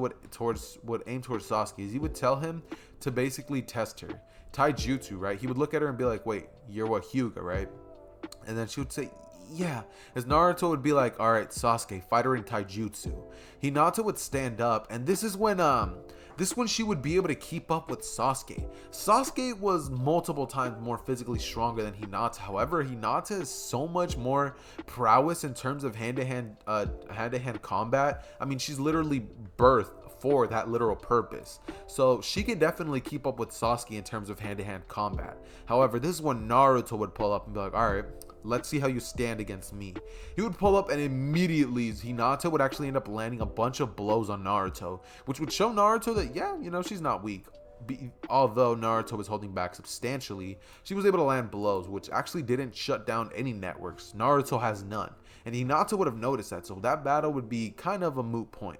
would aim towards Sasuke, as he would tell him to basically test her. Taijutsu, right? He would look at her and be like, wait, you're what, Hyuga, right? And then she would say, yeah, as Naruto would be like, all right, Sasuke, fight her in taijutsu. Hinata would stand up, and this is when she would be able to keep up with Sasuke. Sasuke was multiple times more physically stronger than Hinata. However, Hinata is so much more prowess in terms of hand-to-hand combat. I mean, she's literally birthed for that literal purpose, so she can definitely keep up with Sasuke in terms of hand-to-hand combat. However, this is when Naruto would pull up and be like, all right, let's see how you stand against me. He would pull up, and immediately Hinata would actually end up landing a bunch of blows on Naruto, which would show Naruto that, yeah, you know, she's not weak. Although Naruto was holding back substantially, she was able to land blows, which actually didn't shut down any networks. Naruto has none, and Hinata would have noticed that, so that battle would be kind of a moot point.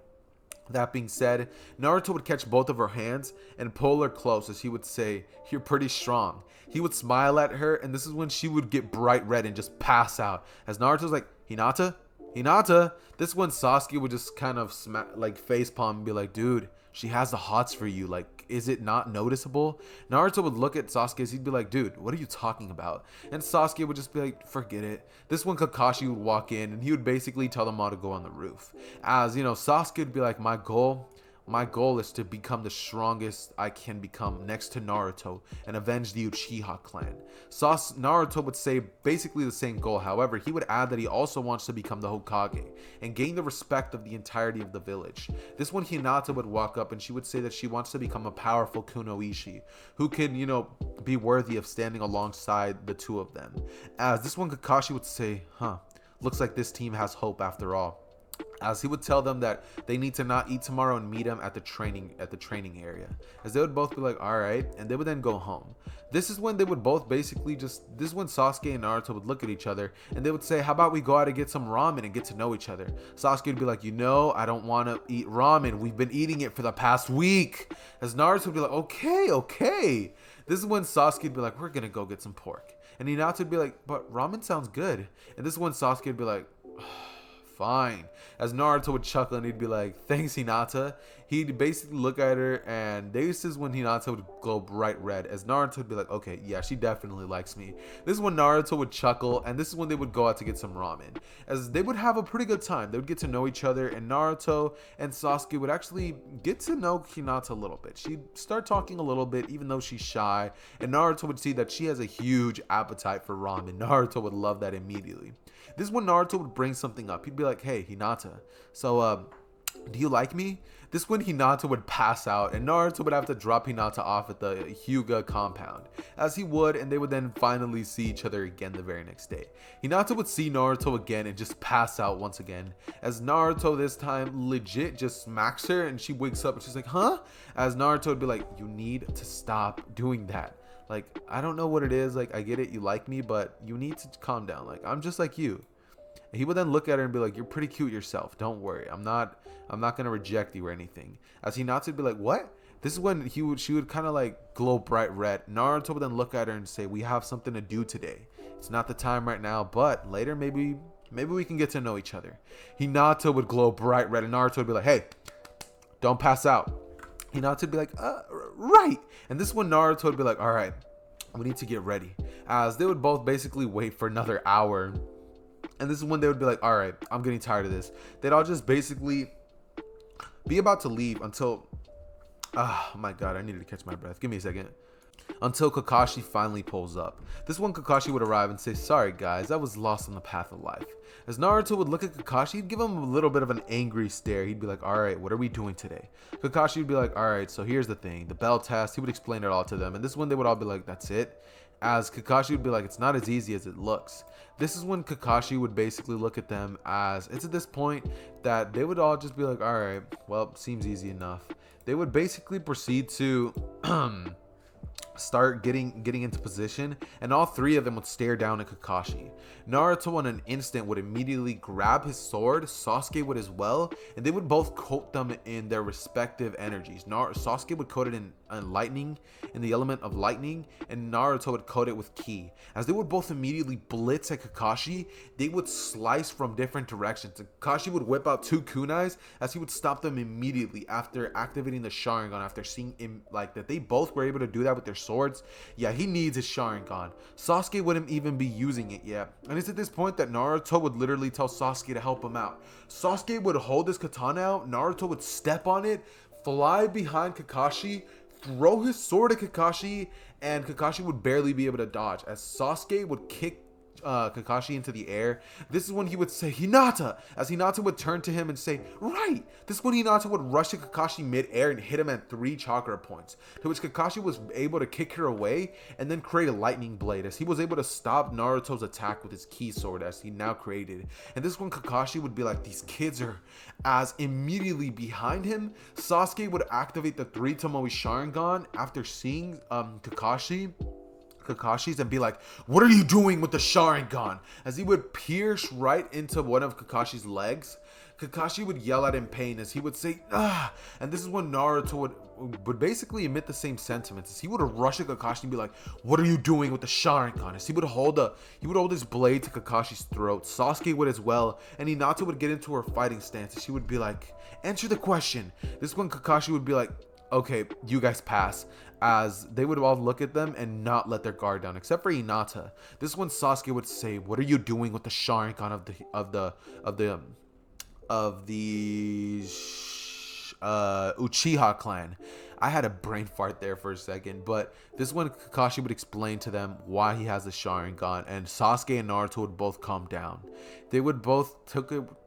That being said, Naruto would catch both of her hands and pull her close as he would say, "You're pretty strong." He would smile at her, and this is when she would get bright red and just pass out. As Naruto's like, "Hinata? Hinata?" This is when Sasuke would just kind of like facepalm and be like, "Dude, she has the hots for you. Like, is it not noticeable?" Naruto would look at Sasuke as he'd be like, "Dude, what are you talking about?" And Sasuke would just be like, "Forget it." This one Kakashi would walk in and he would basically tell them all to go on the roof. As you know, Sasuke would be like, my goal is to become the strongest I can become next to Naruto and avenge the Uchiha clan. Naruto would say basically the same goal. However, he would add that he also wants to become the Hokage and gain the respect of the entirety of the village. This one Hinata would walk up and she would say that she wants to become a powerful kunoichi who can, be worthy of standing alongside the two of them. As this one Kakashi would say, looks like this team has hope after all. As he would tell them that they need to not eat tomorrow and meet him at the training area. As they would both be like, all right, and they would then go home. This is when they would both this is when Sasuke and Naruto would look at each other and they would say, how about we go out and get some ramen and get to know each other? Sasuke would be like, I don't want to eat ramen. We've been eating it for the past week. As Naruto would be like, okay. This is when Sasuke would be like, we're going to go get some pork. And Hinata would be like, but ramen sounds good. And this is when Sasuke would be like, fine. As Naruto would chuckle and he'd be like, thanks, Hinata. He'd basically look at her, and this is when Hinata would glow bright red. As Naruto would be like, okay, yeah, she definitely likes me. This is when Naruto would chuckle, and this is when they would go out to get some ramen. As they would have a pretty good time. They would get to know each other, and Naruto and Sasuke would actually get to know Hinata a little bit. She'd start talking a little bit, even though she's shy, and Naruto would see that she has a huge appetite for ramen. Naruto would love that immediately. This is when Naruto would bring something up. He'd be like, hey, Hinata, so, do you like me? This when Hinata would pass out and Naruto would have to drop Hinata off at the Hyuga compound. As he would, and they would then finally see each other again the very next day. Hinata would see Naruto again and just pass out once again. As Naruto this time legit just smacks her and she wakes up and she's like, huh? As Naruto would be like, you need to stop doing that. Like, I don't know what it is. Like, I get it. You like me, but you need to calm down. Like, I'm just like you. And he would then look at her and be like, you're pretty cute yourself. Don't worry. I'm not going to reject you or anything. As Hinata would be like, what? This is when she would kind of like glow bright red. Naruto would then look at her and say, we have something to do today. It's not the time right now, but later maybe we can get to know each other. Hinata would glow bright red and Naruto would be like, hey, don't pass out. Hinata would be like, right. And this is when Naruto would be like, all right, we need to get ready. As they would both basically wait for another hour. And this is when they would be like, all right, I'm getting tired of this. They'd all just basically be about to leave until, oh my God, I needed to catch my breath. Give me a second. Until Kakashi finally pulls up. This one Kakashi would arrive and say, sorry guys, I was lost on the path of life. As Naruto would look at Kakashi, he'd give him a little bit of an angry stare. He'd be like, all right, what are we doing today? Kakashi would be like, all right, so here's the thing. The bell test, he would explain it all to them. And this one they would all be like, that's it? As Kakashi would be like, it's not as easy as it looks. This is when Kakashi would basically look at them as it's at this point that they would all just be like, all right, well, seems easy enough. They would basically proceed to start getting into position, and all three of them would stare down at Kakashi. Naruto in an instant would immediately grab his sword. Sasuke would as well, and they would both coat them in their respective energies. Sasuke would coat it in lightning, in the element of lightning, and Naruto would coat it with ki. As they would both immediately blitz at Kakashi, they would slice from different directions. Kakashi would whip out two kunais as he would stop them immediately after activating the Sharingan, after seeing him like that they both were able to do that with their swords. Yeah, he needs his Sharingan. Sasuke wouldn't even be using it yet. And it's at this point that Naruto would literally tell Sasuke to help him out. Sasuke would hold his katana out, Naruto would step on it, fly behind Kakashi, throw his sword at Kakashi, and Kakashi would barely be able to dodge as Sasuke would kick Kakashi into the air. This is when he would say Hinata, as Hinata would turn to him and say right. This is when Hinata would rush to Kakashi mid-air and hit him at 3 chakra points, to which Kakashi was able to kick her away and then create a lightning blade as he was able to stop Naruto's attack with his ki sword as he now created. And this is when Kakashi would be like, these kids are, as immediately behind him Sasuke would activate the 3 Tomoe Sharingan after seeing Kakashi's and be like, what are you doing with the Sharingan? As he would pierce right into one of Kakashi's legs. Kakashi would yell at in pain as he would say, "Ah!" And this is when Naruto would basically emit the same sentiments. As he would rush at Kakashi and be like, "What are you doing with the Sharingan?" As he would hold his blade to Kakashi's throat. Sasuke would as well, and Hinata would get into her fighting stance. And she would be like, "Answer the question." This is when Kakashi would be like, "Okay, you guys pass," as they would all look at them and not let their guard down, except for Hinata. This is when Sasuke would say, "What are you doing with the Sharingan of the Uchiha clan?" I had a brain fart there for a second, but this is when Kakashi would explain to them why he has the Sharingan, and Sasuke and Naruto would both calm down. They would both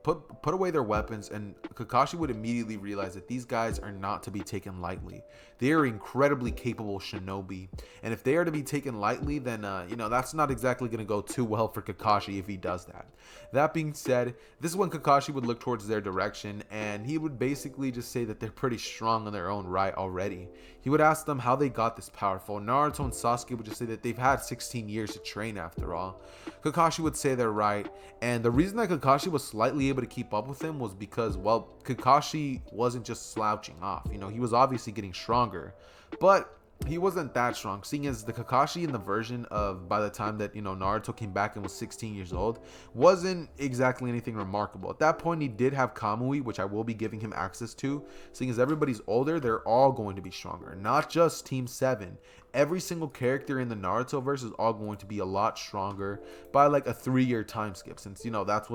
put away their weapons, and Kakashi would immediately realize that these guys are not to be taken lightly. They are incredibly capable shinobi, and if they are to be taken lightly, then that's not exactly going to go too well for Kakashi if he does that. That being said, this is when Kakashi would look towards their direction, and he would basically just say that they're pretty strong in their own right already. He would ask them how they got this powerful. Naruto and Sasuke would just say that they've had 16 years to train after all. Kakashi would say they're right, and the reason that Kakashi was slightly able to keep up with him was because, well, Kakashi wasn't just slouching off. He was obviously getting stronger, but he wasn't that strong, seeing as the Kakashi in the version of by the time that Naruto came back and was 16 years old wasn't exactly anything remarkable. At that point, he did have Kamui, which I will be giving him access to. Seeing as everybody's older, they're all going to be stronger, not just Team 7. Every single character in the Naruto verse is all going to be a lot stronger by like a 3-year time skip, since that's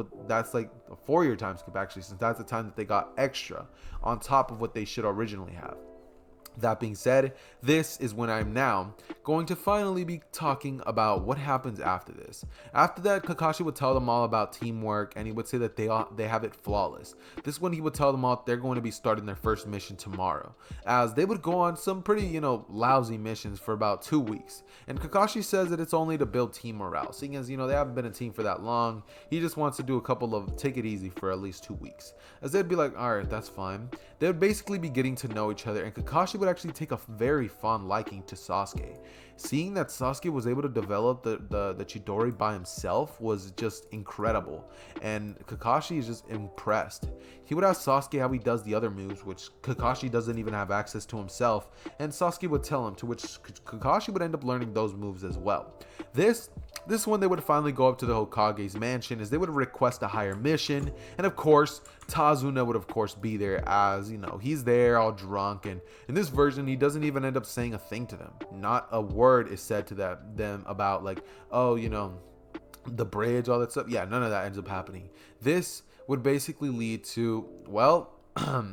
like a 4-year time skip actually, since that's the time that they got extra on top of what they should originally have. That being said, this is when I'm now going to finally be talking about what happens after this. After that, Kakashi would tell them all about teamwork, and he would say that they have it flawless. This is when he would tell them all they're going to be starting their first mission tomorrow, as they would go on some pretty, lousy missions for about 2 weeks. And Kakashi says that it's only to build team morale, seeing as, they haven't been a team for that long. He just wants to do a couple of take it easy for at least 2 weeks. As they'd be like, all right, that's fine. They would basically be getting to know each other, and Kakashi would actually take a very fond liking to Sasuke. Seeing that Sasuke was able to develop the Chidori by himself was just incredible, and Kakashi is just impressed. He would ask Sasuke how he does the other moves, which Kakashi doesn't even have access to himself, and Sasuke would tell him, to which Kakashi would end up learning those moves as well. This one, they would finally go up to the Hokage's mansion, as they would request a higher mission, and of course Tazuna would of course be there, as he's there all drunk, and in this version he doesn't even end up saying a thing to them. Not a word is said to them about like, oh, the bridge, all that stuff. Yeah, none of that ends up happening. This would basically lead to, well,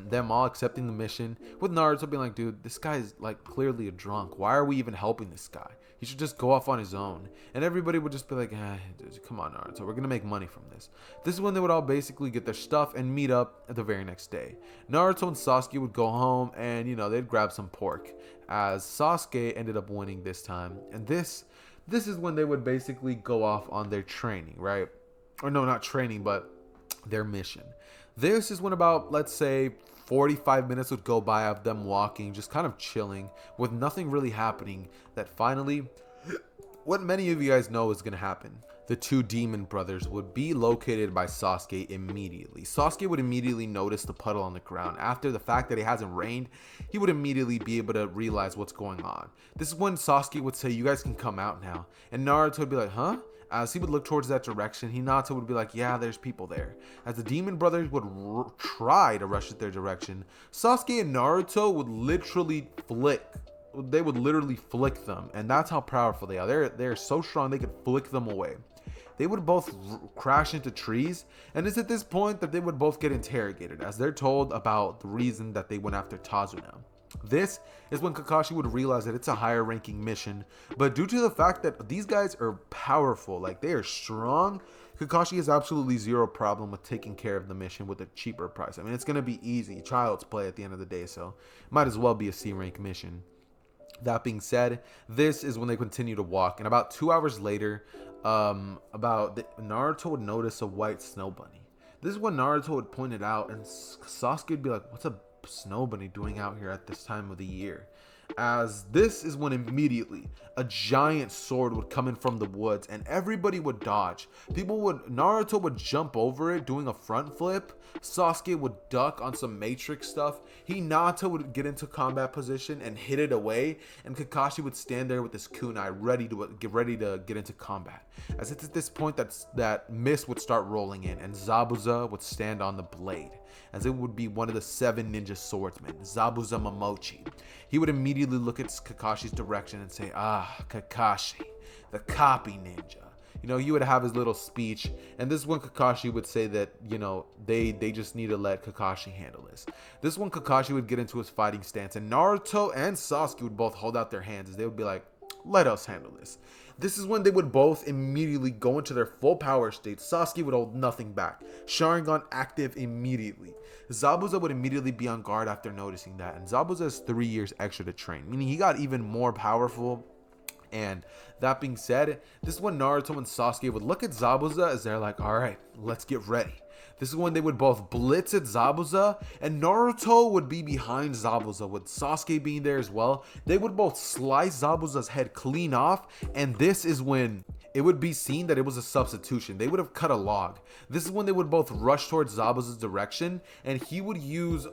them all accepting the mission, with Naruto being like, dude, this guy is like clearly a drunk. Why are we even helping this guy? He should just go off on his own. And everybody would just be like, come on, Naruto, we're gonna make money from this. This is when they would all basically get their stuff and meet up the very next day. Naruto and Sasuke would go home, and they'd grab some pork, as Sasuke ended up winning this time. And this is when they would basically go off on their training, right? Or no, not training, but their mission. This is when about, let's say, 45 minutes would go by of them walking, just kind of chilling, with nothing really happening, that finally, what many of you guys know is going to happen. The two demon brothers would be located by Sasuke immediately. Sasuke would immediately notice the puddle on the ground. After the fact that it hasn't rained, he would immediately be able to realize what's going on. This is when Sasuke would say, you guys can come out now. And Naruto would be like, huh? As he would look towards that direction, Hinata would be like, yeah, there's people there. As the demon brothers would try to rush at their direction, Sasuke and Naruto would literally flick. They would literally flick them, and that's how powerful they are. They're so strong they could flick them away. They would both crash into trees, and it's at this point that they would both get interrogated, as they're told about the reason that they went after Tazuna. This is when Kakashi would realize that it's a higher ranking mission, but due to the fact that these guys are powerful, like they are strong, Kakashi has absolutely zero problem with taking care of the mission with a cheaper price. I mean, it's going to be easy, child's play at the end of the day, so might as well be a C rank mission. That being said, this is when they continue to walk, and about 2 hours later, Naruto would notice a white snow bunny. This is when Naruto would point it out, and Sasuke would be like, what's a snow bunny doing out here at this time of the year? as this is when immediately a giant sword would come in from the woods and everybody would dodge. Naruto would jump over it doing a front flip, Sasuke would duck on some matrix stuff, Hinata would get into combat position and hit it away, and Kakashi would stand there with his kunai ready to get into combat. As it's at this point that mist would start rolling in and Zabuza would stand on the blade, as it would be one of the 7 ninja swordsmen, Zabuza Momochi. He would immediately look at Kakashi's direction and say, Kakashi, the copy ninja. He would have his little speech, and this is when Kakashi would say that, they just need to let Kakashi handle this. This is when Kakashi would get into his fighting stance, and Naruto and Sasuke would both hold out their hands as they would be like, let us handle this. This is when they would both immediately go into their full power state. Sasuke would hold nothing back. Sharingan active immediately. Zabuza would immediately be on guard after noticing that. And Zabuza has 3 years extra to train, meaning he got even more powerful. And that being said, this is when Naruto and Sasuke would look at Zabuza as they're like, all right, let's get ready. This is when they would both blitz at Zabuza, and Naruto would be behind Zabuza, with Sasuke being there as well. They would both slice Zabuza's head clean off, and this is when it would be seen that it was a substitution. They would have cut a log. This is when they would both rush towards Zabuza's direction, and he would use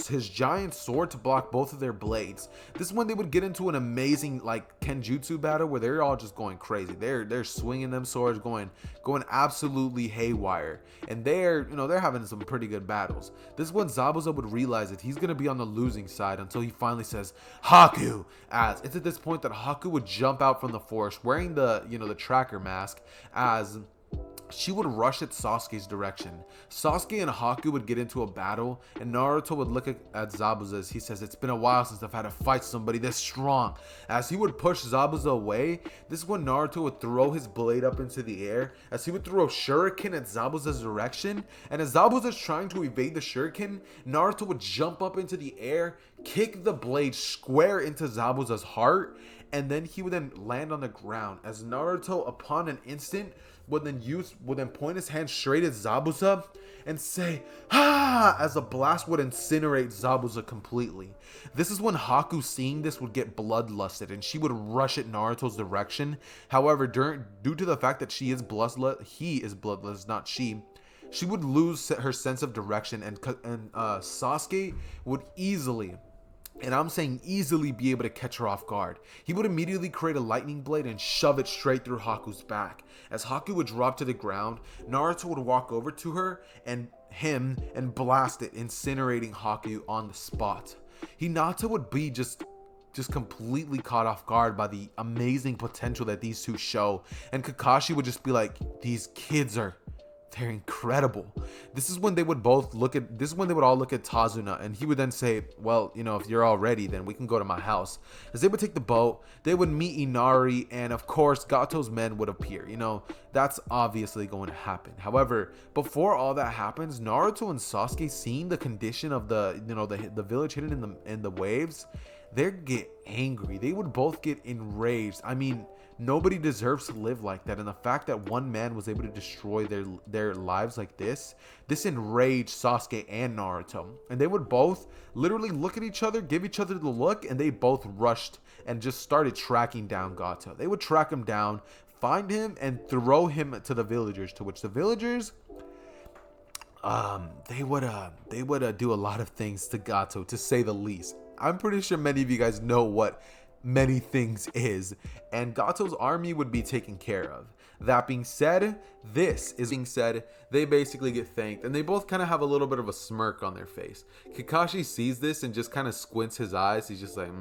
his giant sword to block both of their blades. This is when they would get into an amazing kenjutsu battle where they're all just going crazy. They're swinging them swords, going absolutely haywire, and they're having some pretty good battles. This is when Zabuza would realize that he's gonna be on the losing side until he finally says Haku. As it's at this point that Haku would jump out from the forest wearing the tracker mask, as she would rush at Sasuke's direction. Sasuke and Haku would get into a battle, and Naruto would look at Zabuza as he says, it's been a while since I've had to fight somebody this strong. As he would push Zabuza away, this is when Naruto would throw his blade up into the air, as he would throw shuriken at Zabuza's direction, and as Zabuza's trying to evade the shuriken, Naruto would jump up into the air, kick the blade square into Zabuza's heart, and then he would then land on the ground, as Naruto, upon an instant, would then point his hand straight at Zabuza and say, "Ha!" as a blast would incinerate Zabuza completely. This is when Haku, seeing this, would get bloodlusted, and she would rush at Naruto's direction. However, due to the fact that he is bloodless, not she would lose her sense of direction, and Sasuke would easily, and I'm saying easily, be able to catch her off guard. He would immediately create a lightning blade and shove it straight through Haku's back. As Haku would drop to the ground, Naruto would walk over to her and blast it, incinerating Haku on the spot. Hinata would be just completely caught off guard by the amazing potential that these two show, and Kakashi would just be like, they're incredible. This is when they would all look at Tazuna, and he would then say, well, if you're all ready, then we can go to my house. As they would take the boat, they would meet Inari, and of course Gato's men would appear. That's obviously going to happen. However, before all that happens, Naruto and Sasuke, seeing the condition of the village hidden in the waves, they get angry. They would both get enraged. I mean, nobody deserves to live like that, and the fact that one man was able to destroy their lives like this enraged Sasuke and Naruto, and they would both literally look at each other, give each other the look, and they both rushed and just started tracking down Gato. They would track him down, find him, and throw him to the villagers, to which the villagers they would do a lot of things to Gato, to say the least. I'm pretty sure many of you guys know what many things is, and Gato's army would be taken care of. That being said, they basically get thanked, and they both kind of have a little bit of a smirk on their face. Kakashi sees this and just kind of squints his eyes. He's just like,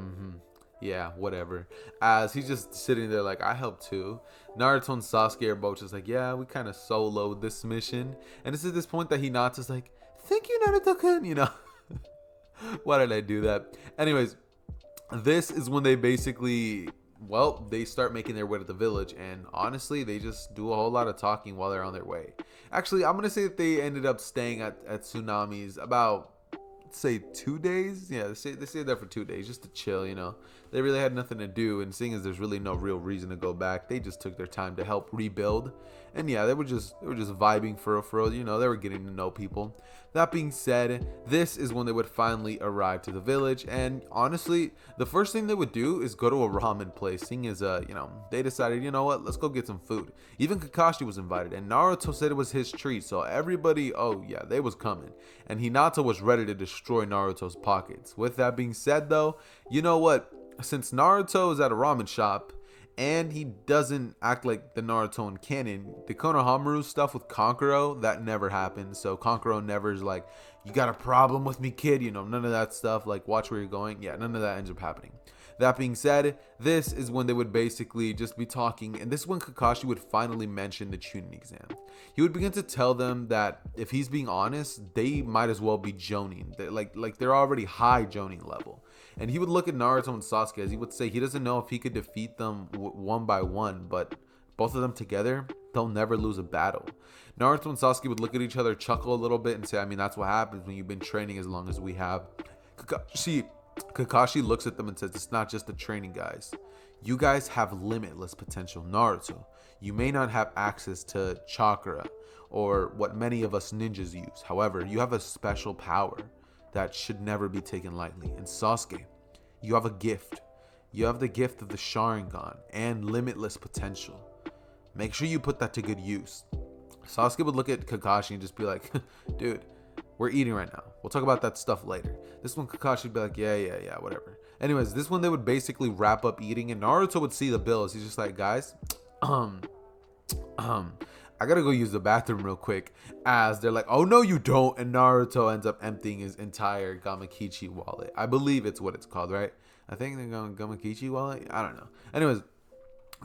yeah, whatever. As he's just sitting there like, I helped too. Naruto and Sasuke are both just like, yeah, we kind of soloed this mission. And it's at this point that Hinata's like, thank you, Naruto-kun, Why did I do that? Anyways, this is when they basically, they start making their way to the village, and honestly, they just do a whole lot of talking while they're on their way. Actually, I'm gonna say that they ended up staying at Tsunami's about, say, 2 days. Yeah, they stayed there for 2 days just to chill. they really had nothing to do, and seeing as there's really no real reason to go back, they just took their time to help rebuild. And yeah, they were just vibing for real, you know, they were getting to know people. That being said, this is when they would finally arrive to the village, and honestly, the first thing they would do is go to a ramen place, seeing as you know, they decided, you know what, let's go get some food. Even Kakashi was invited, and Naruto said it was his treat, so everybody, oh yeah, they was coming. And Hinata was ready to destroy Naruto's pockets. With that being said though, you know what, since Naruto is at a ramen shop, and he doesn't act like the Naruto in canon, the Konohamaru stuff with Kankuro, that never happened. So Kankuro never is like, you got a problem with me, kid, you know, none of that stuff, like, watch where you're going. Yeah, none of that ends up happening. That being said, this is when they would basically just be talking, and this is when Kakashi would finally mention the Chunin exam. He would begin to tell them that if he's being honest, they might as well be Jonin. Like they're already high Jonin level. And he would look at Naruto and Sasuke as he would say he doesn't know if he could defeat them one by one, but both of them together, they'll never lose a battle. Naruto and Sasuke would look at each other, chuckle a little bit, and say, I mean, that's what happens when you've been training as long as we have. Kakashi looks at them and says, it's not just the training, guys. You guys have limitless potential. Naruto, you may not have access to chakra or what many of us ninjas use. However, you have a special power that should never be taken lightly. And Sasuke, you have a gift. You have the gift of the Sharingan and limitless potential. Make sure you put that to good use. Sasuke would look at Kakashi and just be like, dude, we're eating right now. We'll talk about that stuff later. This one, Kakashi would be like, yeah, whatever. Anyways, this one they would basically wrap up eating, and Naruto would see the bills. He's just like, guys, I gotta go use the bathroom real quick. As they're like, oh no you don't, and Naruto ends up emptying his entire Gamakichi wallet. I believe it's what it's called, right? I think they're going Gamakichi wallet. I don't know. Anyways,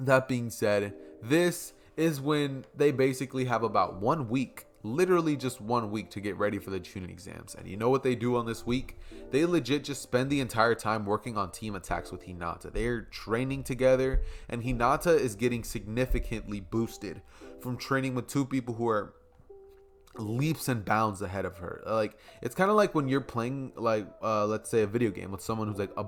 that being said, this is when they basically have about 1 week, literally just 1 week, to get ready for the Chunin exams. And you know what they do on this week? They legit just spend the entire time working on team attacks with Hinata. They're training together, and Hinata is getting significantly boosted from training with two people who are leaps and bounds ahead of her. Like, it's kind of like when you're playing, like, let's say a video game with someone who's like a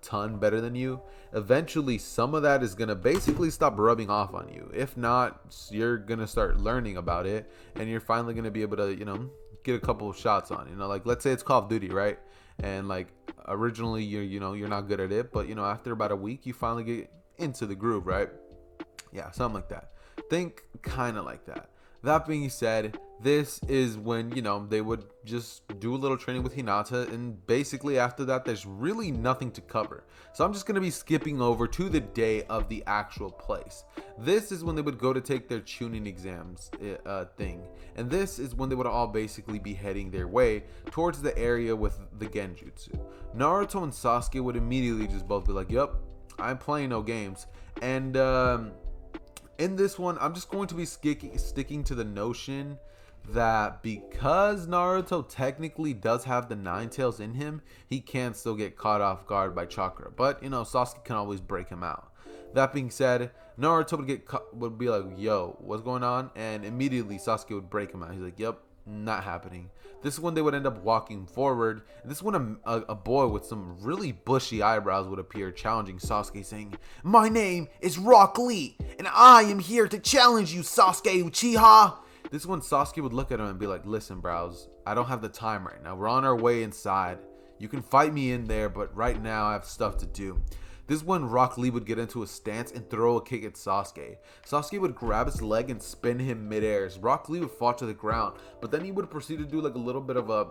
ton better than you. Eventually some of that is gonna basically stop rubbing off on you. If not, you're gonna start learning about it, and you're finally gonna be able to, you know, get a couple of shots on, you know, like let's say it's Call of Duty, right? And like originally you're not good at it, but you know, after about a week you finally get into the groove, right? Yeah, something like that. Think kind of like that. That being said, this is when, you know, they would just do a little training with Hinata, and basically after that there's really nothing to cover. So I'm just going to be skipping over to the day of the actual place. This is when they would go to take their Chunin exams thing, and this is when they would all basically be heading their way towards the area with the Genjutsu. Naruto and Sasuke would immediately just both be like, yep, I'm playing no games. And in this one, I'm just going to be sticking to the notion that because Naruto technically does have the Nine Tails in him, he can still get caught off guard by chakra. But, you know, Sasuke can always break him out. That being said, Naruto would be like, yo, what's going on? And immediately Sasuke would break him out. He's like, yep, not happening. This is when they would end up walking forward. This is when a boy with some really bushy eyebrows would appear, challenging Sasuke, saying, my name is Rock Lee, and I am here to challenge you, Sasuke Uchiha. This is when Sasuke would look at him and be like, listen, brows, I don't have the time right now. We're on our way inside. You can fight me in there, but right now I have stuff to do. This is when Rock Lee would get into a stance and throw a kick at Sasuke. Sasuke would grab his leg and spin him midair. Rock Lee would fall to the ground, but then he would proceed to do like a little bit of a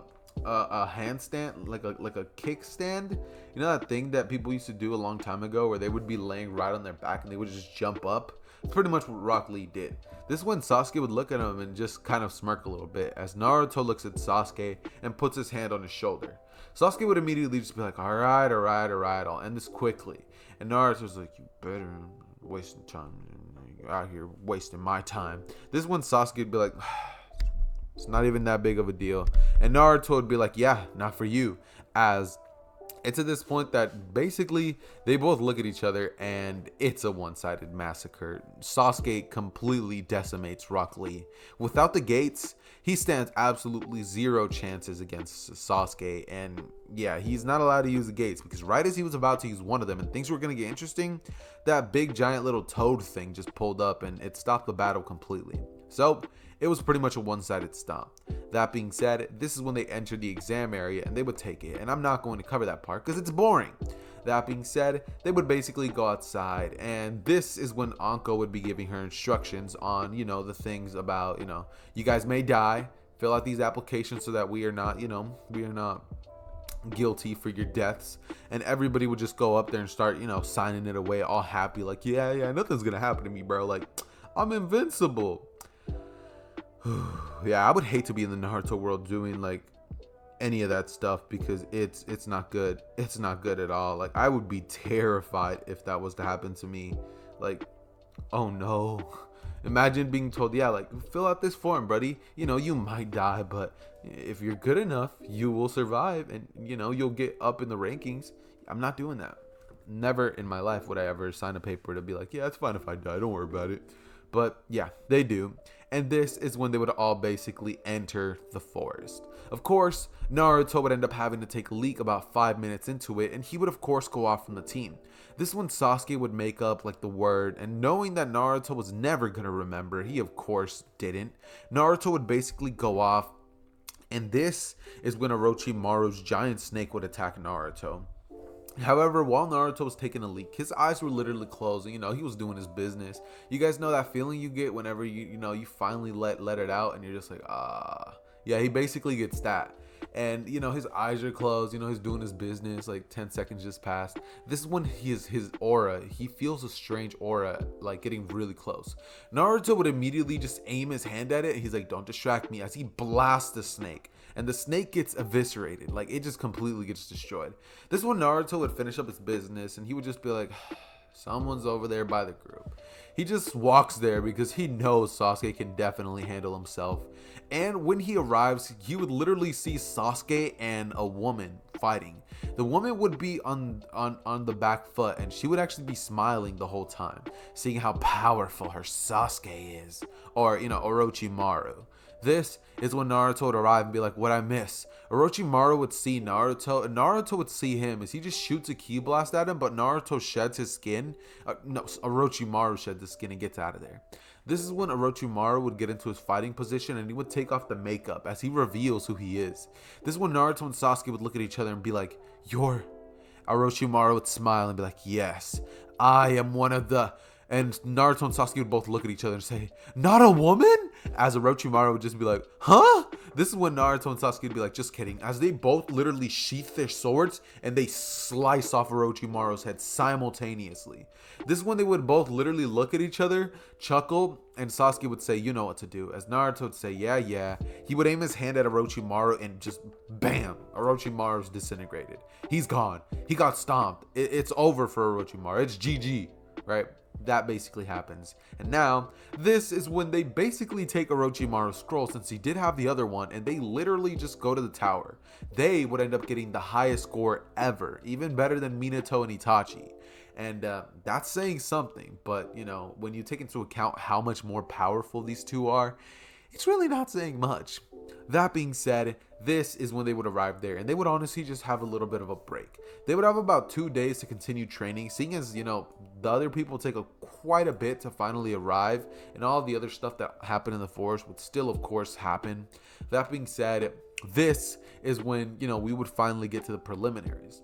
handstand, like a kickstand. You know that thing that people used to do a long time ago where they would be laying right on their back and they would just jump up? It's pretty much what Rock Lee did. This is when Sasuke would look at him and just kind of smirk a little bit as Naruto looks at Sasuke and puts his hand on his shoulder. Sasuke would immediately just be like, alright, I'll end this quickly. And Naruto's like, you better wasting time. You're out here wasting my time. This is when Sasuke would be like, it's not even that big of a deal. And Naruto would be like, yeah, not for you. As It's at this point that basically they both look at each other and it's a one-sided massacre. Sasuke completely decimates Rock Lee. Without the gates, he stands absolutely zero chances against Sasuke. And yeah, he's not allowed to use the gates because right as he was about to use one of them and things were going to get interesting, that big giant little toad thing just pulled up and it stopped the battle completely. So it was pretty much a one-sided stomp. That being said, this is when they entered the exam area and they would take it. And I'm not going to cover that part because it's boring. That being said, they would basically go outside. And this is when Anko would be giving her instructions on, the things about, you guys may die. Fill out these applications so that we are not guilty for your deaths. And everybody would just go up there and start, signing it away all happy. Like, yeah, nothing's going to happen to me, bro. Like, I'm invincible. Yeah, I would hate to be in the Naruto world doing like any of that stuff because it's not good. It's not good at all. Like, I would be terrified if that was to happen to me. Like, oh no. Imagine being told, yeah, like, fill out this form, buddy. You might die, but if you're good enough, you will survive and you'll get up in the rankings. I'm not doing that. Never in my life would I ever sign a paper to be like, yeah, it's fine if I die, don't worry about it. But yeah, they do. And this is when they would all basically enter the forest. Of course, Naruto would end up having to take a leak about 5 minutes into it, and he would of course go off from the team. This is when Sasuke would make up like the word, and knowing that Naruto was never going to remember, he of course didn't. Naruto would basically go off, and this is when Orochimaru's giant snake would attack Naruto. However, while Naruto was taking a leak, his eyes were literally closed. He was doing his business. You guys know that feeling you get whenever you finally let it out and you're just like, ah. Yeah, he basically gets that. And, his eyes are closed. He's doing his business. Like 10 seconds just passed. This is when his aura, he feels a strange aura, like getting really close. Naruto would immediately just aim his hand at it. He's like, don't distract me, as he blasts the snake. And the snake gets eviscerated. Like, it just completely gets destroyed. This is when Naruto would finish up his business and he would just be like, someone's over there by the group. He just walks there because he knows Sasuke can definitely handle himself. And when he arrives, he would literally see Sasuke and a woman fighting. The woman would be on the back foot and she would actually be smiling the whole time, seeing how powerful her Sasuke is. Or, Orochimaru. This is when Naruto would arrive and be like, what I miss? Orochimaru would see Naruto, and Naruto would see him as he just shoots a ki blast at him, but Naruto sheds his skin. Orochimaru sheds his skin and gets out of there. This is when Orochimaru would get into his fighting position and he would take off the makeup as he reveals who he is. This is when Naruto and Sasuke would look at each other and be like, you're... Orochimaru would smile and be like, yes, I am one of the... And Naruto and Sasuke would both look at each other and say, not a woman? As Orochimaru would just be like, huh? This is when Naruto and Sasuke would be like, just kidding. As they both literally sheath their swords and they slice off Orochimaru's head simultaneously. This is when they would both literally look at each other, chuckle, and Sasuke would say, you know what to do. As Naruto would say, yeah. He would aim his hand at Orochimaru and just bam, Orochimaru's disintegrated. He's gone. He got stomped. It's over for Orochimaru. It's GG, right? That basically happens. And now, this is when they basically take Orochimaru's scroll, since he did have the other one, and they literally just go to the tower. They would end up getting the highest score ever, even better than Minato and Itachi. And that's saying something, but when you take into account how much more powerful these two are, it's really not saying much. That being said, this is when they would arrive there, and they would honestly just have a little bit of a break. They would have about 2 days to continue training, seeing as, the other people take quite a bit to finally arrive, and all the other stuff that happened in the forest would still, of course, happen. That being said, this is when, we would finally get to the preliminaries.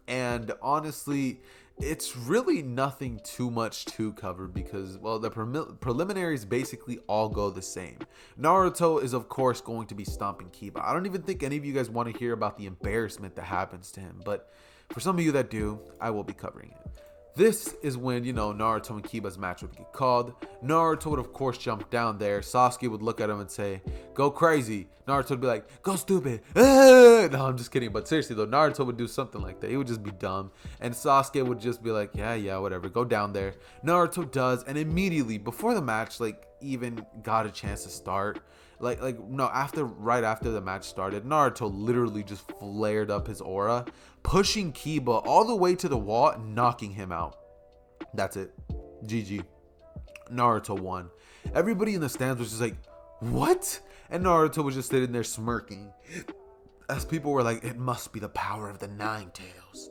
And honestly, it's really nothing too much to cover because, well, the preliminaries basically all go the same. Naruto is, of course, going to be stomping Kiba. I don't even think any of you guys want to hear about the embarrassment that happens to him, but for some of you that do, I will be covering it. This is when, Naruto and Kiba's match would get called. Naruto would, of course, jump down there. Sasuke would look at him and say, go crazy. Naruto would be like, go stupid. No, I'm just kidding. But seriously, though, Naruto would do something like that. He would just be dumb. And Sasuke would just be like, yeah, whatever. Go down there. Naruto does. And immediately, before the match, like, even got a chance to start. No, right after the match started, Naruto literally just flared up his aura, pushing Kiba all the way to the wall, knocking him out. That's it. GG. Naruto won. Everybody in the stands was just like, what? And Naruto was just sitting there smirking, as people were like, it must be the power of the Nine Tails.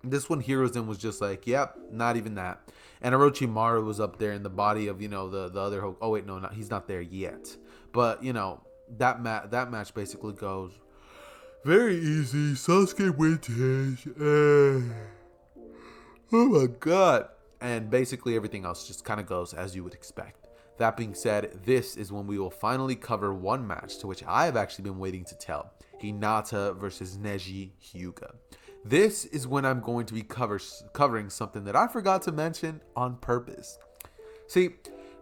This one, Hiruzen was just like, yep, not even that. And Orochimaru was up there in the body of, the other oh wait, no, he's not there yet. But, that match basically goes, very easy, Sasuke wins his. Oh my god. And basically everything else just kind of goes as you would expect. That being said, this is when we will finally cover one match to which I have actually been waiting to tell. Hinata versus Neji Hugo. This is when I'm going to be covering something that I forgot to mention on purpose. See,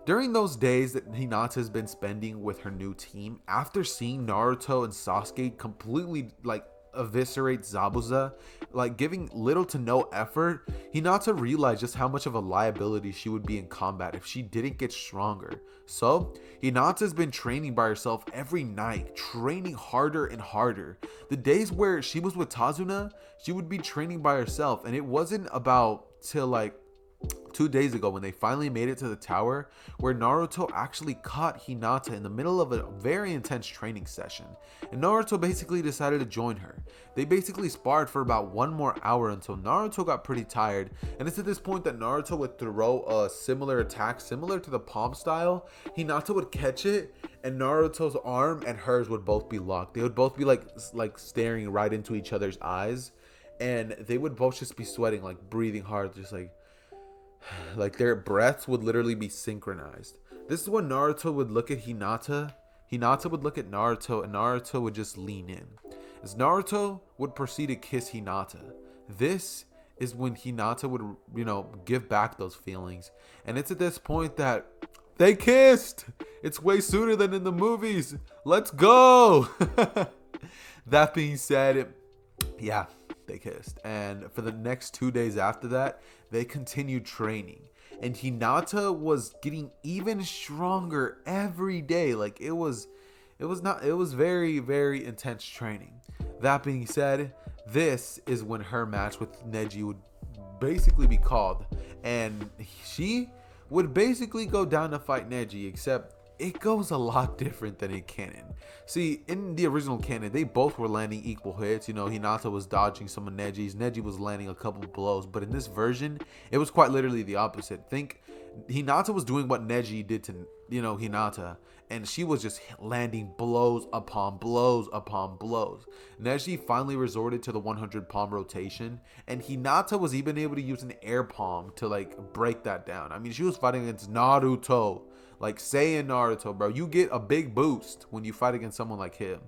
during those days that Hinata has been spending with her new team, after seeing Naruto and Sasuke completely eviscerate Zabuza, giving little to no effort, Hinata realized just how much of a liability she would be in combat if she didn't get stronger. So, Hinata's been training by herself every night, training harder and harder. The days where she was with Tazuna, she would be training by herself, and it wasn't about till 2 days ago when they finally made it to the tower, where Naruto actually caught Hinata in the middle of a very intense training session, and Naruto basically decided to join her. They basically sparred for about 1 more hour until Naruto got pretty tired, and it's at this point that Naruto would throw a similar attack, similar to the palm style. Hinata would catch it, and Naruto's arm and hers would both be locked. They would both be like staring right into each other's eyes, and they would both just be sweating, breathing hard, just their breaths would literally be synchronized. This is when Naruto would look at Hinata. Hinata would look at Naruto, and Naruto would just lean in. As Naruto would proceed to kiss Hinata, this is when Hinata would, give back those feelings. And it's at this point that they kissed. It's way sooner than in the movies. Let's go. That being said, yeah, they kissed. And for the next 2 days after that, they continued training. And Hinata was getting even stronger every day. It was very, very intense training. That being said, this is when her match with Neji would basically be called. And she would basically go down to fight Neji, except it goes a lot different than in canon. See, in the original canon, they both were landing equal hits. Hinata was dodging some of Neji's. Neji was landing a couple blows. But in this version, it was quite literally the opposite. Think Hinata was doing what Neji did to, Hinata. And she was just landing blows upon blows upon blows. Neji finally resorted to the 100 palm rotation. And Hinata was even able to use an air palm to, break that down. I mean, she was fighting against Naruto. Saiyan Naruto, bro. You get a big boost when you fight against someone like him.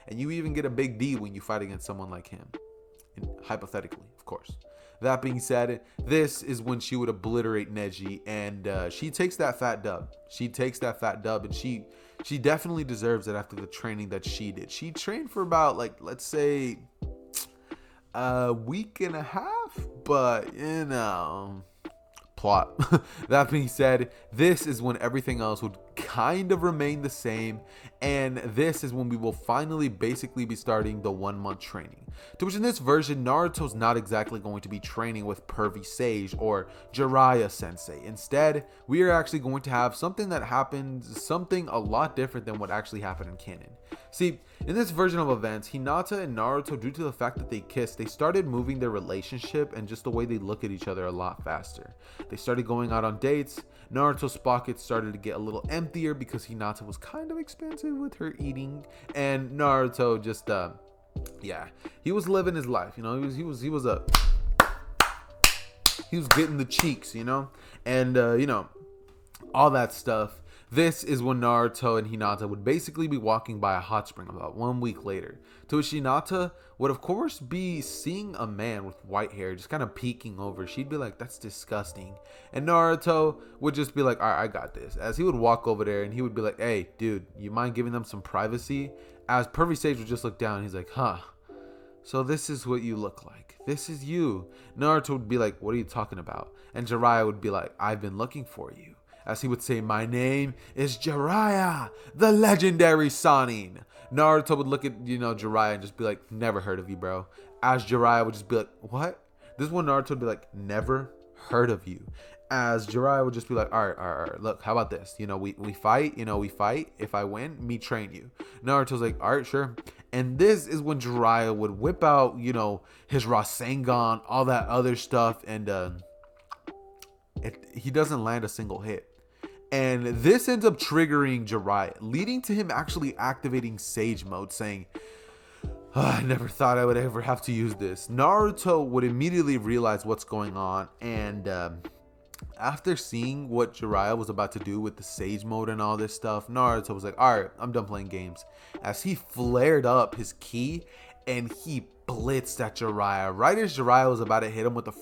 And you even get a big D when you fight against someone like him. And hypothetically, of course. That being said, this is when she would obliterate Neji. And she takes that fat dub. And she definitely deserves it after the training that she did. She trained for about, let's say, a week and a half. But, plot. That being said, this is when everything else would kind of remain the same, and this is when we will finally basically be starting the 1 month training, to which in this version Naruto's not exactly going to be training with Pervy Sage or Jiraiya Sensei. Instead, we are actually going to have something that happens, something a lot different than what actually happened in canon. See, in this version of events, Hinata and Naruto, due to the fact that they kissed, they started moving their relationship and just the way they look at each other a lot faster. They started going out on dates. Naruto's pockets started to get a little emptier because Hinata was kind of expensive with her eating, and Naruto just he was living his life. He was getting the cheeks, and all that stuff. This is when Naruto and Hinata would basically be walking by a hot spring about 1 week later, to which Hinata would of course be seeing a man with white hair just kind of peeking over. She'd be like, that's disgusting. And Naruto would just be like, all right, I got this. As he would walk over there and he would be like, hey, dude, you mind giving them some privacy? As Pervy Sage would just look down, he's like, huh. So this is what you look like. This is you. Naruto would be like, what are you talking about? And Jiraiya would be like, I've been looking for you. as he would say, "My name is Jiraiya, the legendary Sannin." Naruto would look at, Jiraiya and just be like, "Never heard of you, bro." As Jiraiya would just be like, "What?" This is when Naruto would be like, "Never heard of you." As Jiraiya would just be like, all right, look, how about this? We fight, we fight. If I win, me train you. Naruto's like, all right, sure. And this is when Jiraiya would whip out, his Rasengan, all that other stuff, and he doesn't land a single hit. And this ends up triggering Jiraiya, leading to him actually activating Sage Mode, saying, I never thought I would ever have to use this. Naruto would immediately realize what's going on, and after seeing what Jiraiya was about to do with the Sage Mode and all this stuff, Naruto was like, all right, I'm done playing games. As he flared up his ki and he blitzed at Jiraiya. Right as Jiraiya was about to hit him with the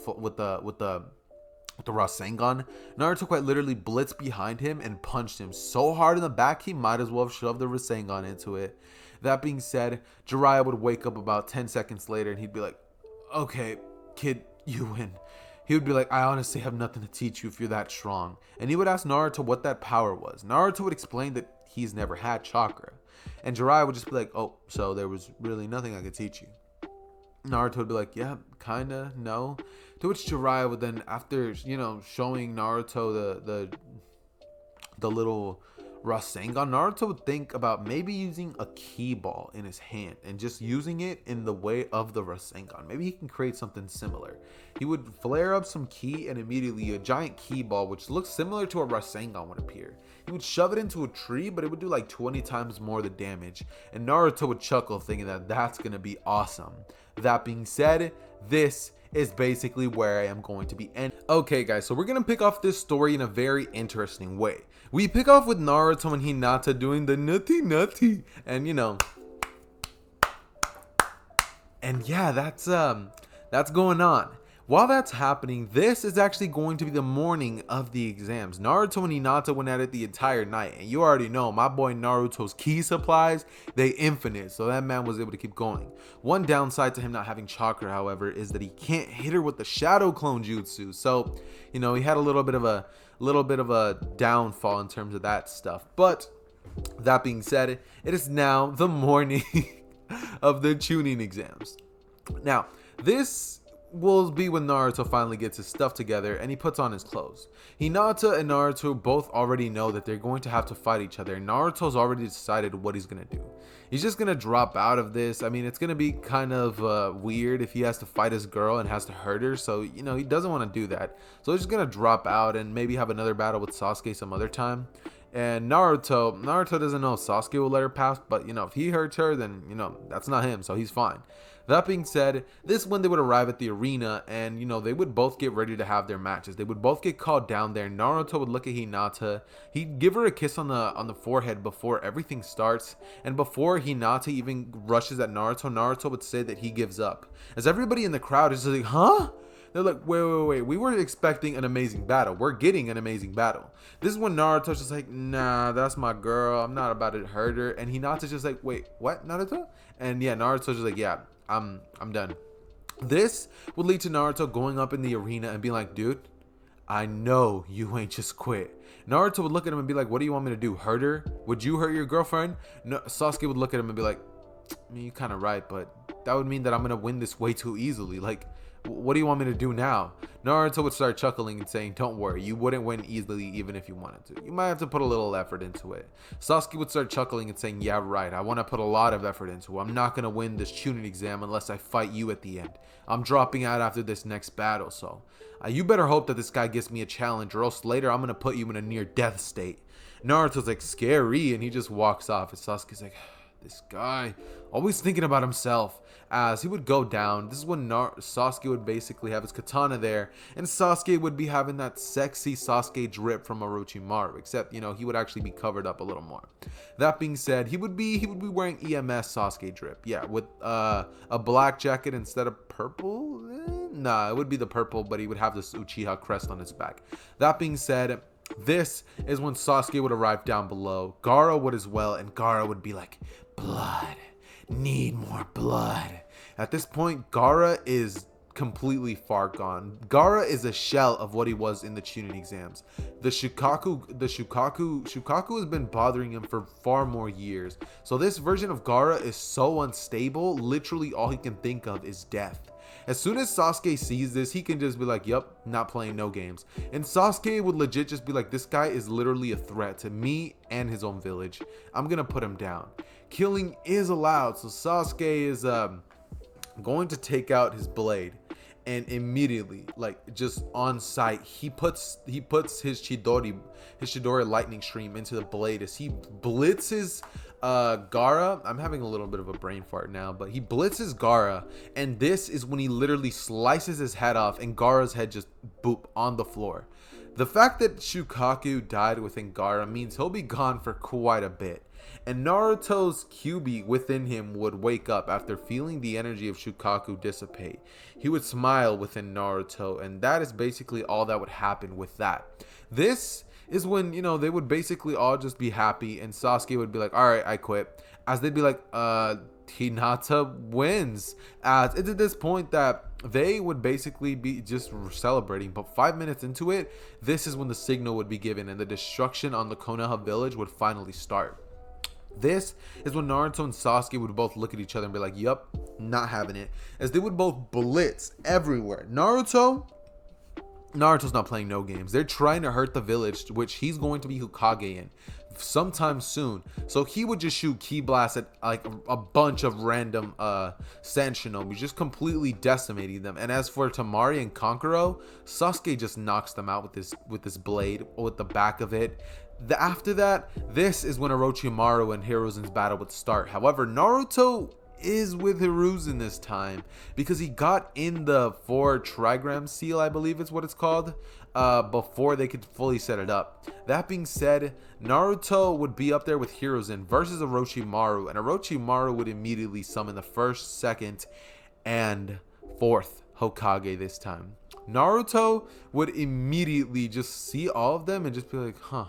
Rasengan, Naruto quite literally blitzed behind him and punched him so hard in the back he might as well have shoved the Rasengan into it. That being said, Jiraiya would wake up about 10 seconds later and he'd be like, okay, kid, you win. He would be like, I honestly have nothing to teach you if you're that strong. And he would ask Naruto what that power was. Naruto would explain that he's never had chakra. And Jiraiya would just be like, oh, so there was really nothing I could teach you. Naruto would be like, yeah, kinda, no. To which Jiraiya would then, after, showing Naruto the little Rasengan, Naruto would think about maybe using a ki ball in his hand and just using it in the way of the Rasengan. Maybe he can create something similar. He would flare up some ki and immediately a giant ki ball, which looks similar to a Rasengan, would appear. He would shove it into a tree, but it would do like 20 times more the damage. And Naruto would chuckle thinking that that's going to be awesome. That being said, this is basically where I am going to be ending. Okay guys, so we're going to pick off this story in a very interesting way. We pick off with Naruto and Hinata doing the nutty and and yeah, that's going on. While that's happening, this is actually going to be the morning of the exams. Naruto and Hinata went at it the entire night, and you already know my boy Naruto's ki supplies, they infinite, so that man was able to keep going. One downside to him not having chakra, however, is that he can't hit her with the shadow clone jutsu. So, he had a little bit of a downfall in terms of that stuff. But that being said, it is now the morning of the Chunin exams. Now, this will be when Naruto finally gets his stuff together and he puts on his clothes. Hinata and Naruto both already know that they're going to have to fight each other. Naruto's already decided what he's going to do. He's just going to drop out of this. I mean, it's going to be kind of weird if he has to fight his girl and has to hurt her. So, he doesn't want to do that. So he's just going to drop out and maybe have another battle with Sasuke some other time. And Naruto doesn't know if Sasuke will let her pass, but if he hurts her, then that's not him, so he's fine. That being said, this is when they would arrive at the arena, and they would both get ready to have their matches. They would both get called down there. Naruto would look at Hinata. He'd give her a kiss on the forehead before everything starts, and before Hinata even rushes at Naruto would say that he gives up. As everybody in the crowd is just like, huh? They're like, wait, we were expecting an amazing battle. We're getting an amazing battle. This is when Naruto's just like, nah, that's my girl. I'm not about to hurt her. And Hinata's just like, wait, what, Naruto? And yeah, Naruto's just like, yeah, I'm done. This would lead to Naruto going up in the arena and being like, dude, I know you ain't just quit. Naruto would look at him and be like, what do you want me to do? Hurt her? Would you hurt your girlfriend? No, Sasuke would look at him and be like, I mean, you're kind of right, but that would mean that I'm going to win this way too easily. Like, what do you want me to do now? Naruto would start chuckling and saying, don't worry, you wouldn't win easily even if you wanted to. You might have to put a little effort into it. Sasuke would start chuckling and saying, yeah, right, I want to put a lot of effort into it. I'm not going to win this Chunin exam unless I fight you at the end. I'm dropping out after this next battle, so you better hope that this guy gives me a challenge, or else later I'm going to put you in a near death state. Naruto's like, scary, and he just walks off, and Sasuke's like, this guy, always thinking about himself. As he would go down, this is when Sasuke would basically have his katana there, and Sasuke would be having that sexy Sasuke drip from Orochimaru, except he would actually be covered up a little more. That being said, he would be wearing EMS Sasuke drip, yeah, with a black jacket instead of purple. Nah, it would be the purple, but he would have this Uchiha crest on his back. That being said, this is when Sasuke would arrive down below. Gaara would as well, and Gaara would be like, blood. Need more blood. At this point, Gaara is completely far gone. Gaara is a shell of what he was in the Chunin exams. Shukaku has been bothering him for far more years. So this version of Gaara is so unstable, literally all he can think of is death. As soon as Sasuke sees this, he can just be like, yup, not playing no games. And Sasuke would legit just be like, this guy is literally a threat to me and his own village. I'm gonna put him down. Killing is allowed, so Sasuke is going to take out his blade, and immediately, like just on sight, he puts his Chidori lightning stream into the blade as he blitzes Gaara. I'm having a little bit of a brain fart now, but he blitzes Gaara, and this is when he literally slices his head off, and Gaara's head just boop on the floor. The fact that Shukaku died within Gaara means he'll be gone for quite a bit. And Naruto's Kyuubi within him would wake up after feeling the energy of Shukaku dissipate. He would smile within Naruto, and that is basically all that would happen with that. This is when, you know, they would basically all just be happy, and Sasuke would be like, alright, I quit. As they'd be like, Hinata wins. As it's at this point that they would basically be just celebrating, but 5 minutes into it, this is when the signal would be given and the destruction on the Konoha village would finally start. This is when Naruto and Sasuke would both look at each other and be like, yup, not having it. As they would both blitz everywhere. Naruto's not playing no games. They're trying to hurt the village, which he's going to be Hokage in sometime soon. So he would just shoot ki blasts at like a bunch of random Sand Shinobi, just completely decimating them. And as for Temari and Kankuro, Sasuke just knocks them out with this blade, with the back of it. After that, this is when Orochimaru and Hiruzen's battle would start. However, Naruto is with Hiruzen this time because he got in the 4 trigram seal, I believe is what it's called, before they could fully set it up. That being said, Naruto would be up there with Hiruzen versus Orochimaru, and Orochimaru would immediately summon the 1st, 2nd, and 4th Hokage this time. Naruto would immediately just see all of them and just be like, huh,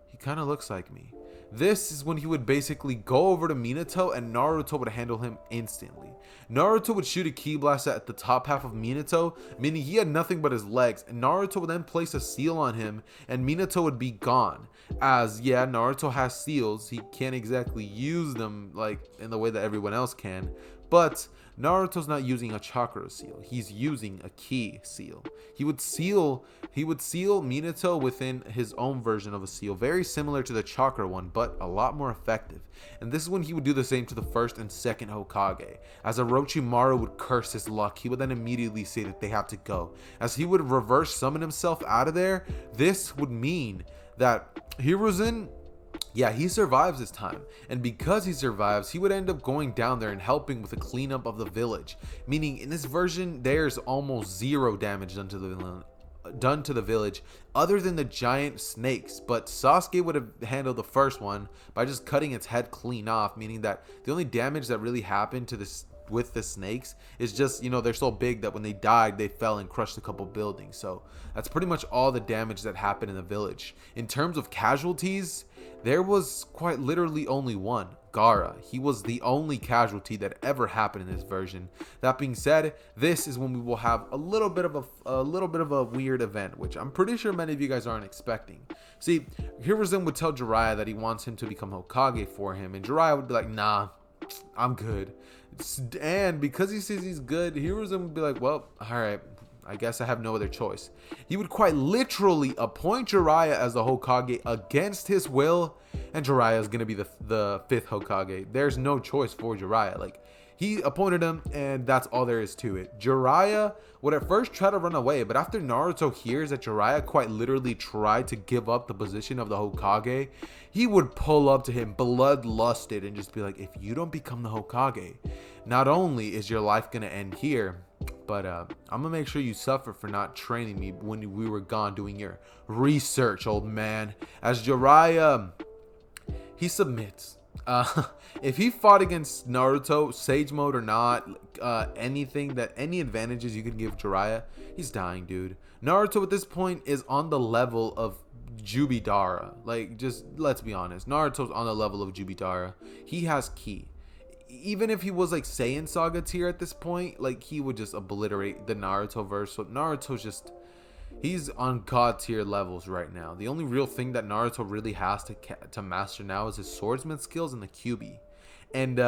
he kind of looks like me. This is when he would basically go over to Minato and Naruto would handle him instantly. Naruto would shoot a ki blast at the top half of Minato, meaning he had nothing but his legs, and Naruto would then place a seal on him and Minato would be gone. As yeah, Naruto has seals, he can't exactly use them like in the way that everyone else can, but Naruto's not using a chakra seal. He's using a ki seal. He would seal Minato within his own version of a seal, very similar to the chakra one, but a lot more effective. And this is when he would do the same to the 1st and 2nd Hokage. As Orochimaru would curse his luck, he would then immediately say that they have to go. As he would reverse summon himself out of there, this would mean that Hiruzen, yeah, he survives this time, and because he survives, he would end up going down there and helping with the cleanup of the village, meaning in this version there's almost 0 damage done to the village other than the giant snakes. But Sasuke would have handled the first one by just cutting its head clean off, meaning that the only damage that really happened to this with the snakes is just, you know, they're so big that when they died they fell and crushed a couple buildings. So that's pretty much all the damage that happened in the village. In terms of casualties, there was quite literally only one, Gaara. He was the only casualty that ever happened in this version. That being said, this is when we will have a little bit of a weird event, which I'm pretty sure many of you guys aren't expecting. See, Hiruzen would tell Jiraiya that he wants him to become Hokage for him, and Jiraiya would be like, nah, I'm good. And because he says he's good, Hiruzen would be like, well, alright, I guess I have no other choice. He would quite literally appoint Jiraiya as the Hokage against his will, and Jiraiya is going to be the 5th Hokage. There's no choice for Jiraiya. Like, he appointed him, and that's all there is to it. Jiraiya would at first try to run away, but after Naruto hears that Jiraiya quite literally tried to give up the position of the Hokage, he would pull up to him bloodlusted and just be like, if you don't become the Hokage, not only is your life going to end here, but I'm gonna make sure you suffer for not training me when we were gone doing your research, old man. As Jiraiya, he submits. If he fought against Naruto, Sage Mode or not, any advantages you could give Jiraiya, he's dying, dude. Naruto at this point is on the level of Jubidara. Like, just let's be honest, Naruto's on the level of Jubidara. He has ki. even if he was like Saiyan Saga tier at this point, like he would just obliterate the Naruto verse. So Naruto's just, he's on god tier levels right now. The only real thing that Naruto really has to master now is his swordsman skills and the QB. And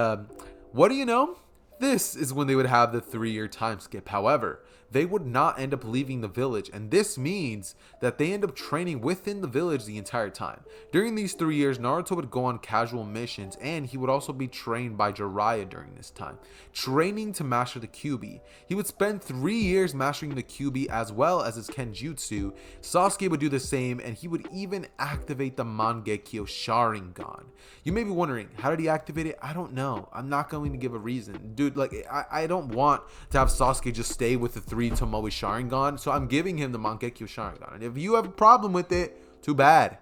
what do you know? This is when they would have the 3-year time skip. However, they would not end up leaving the village, and this means that they end up training within the village the entire time. During these 3 years, Naruto would go on casual missions, and he would also be trained by Jiraiya during this time, training to master the QB. He would spend 3 years mastering the QB as well as his Kenjutsu. Sasuke would do the same, and he would even activate the Mangekyo Sharingan. You may be wondering, how did he activate it? I don't know. I'm not going to give a reason. Dude, like, I don't want to have Sasuke just stay with the 3 Tomoe Sharingan, so I'm giving him the Mangekyo Sharingan. And if you have a problem with it, too bad.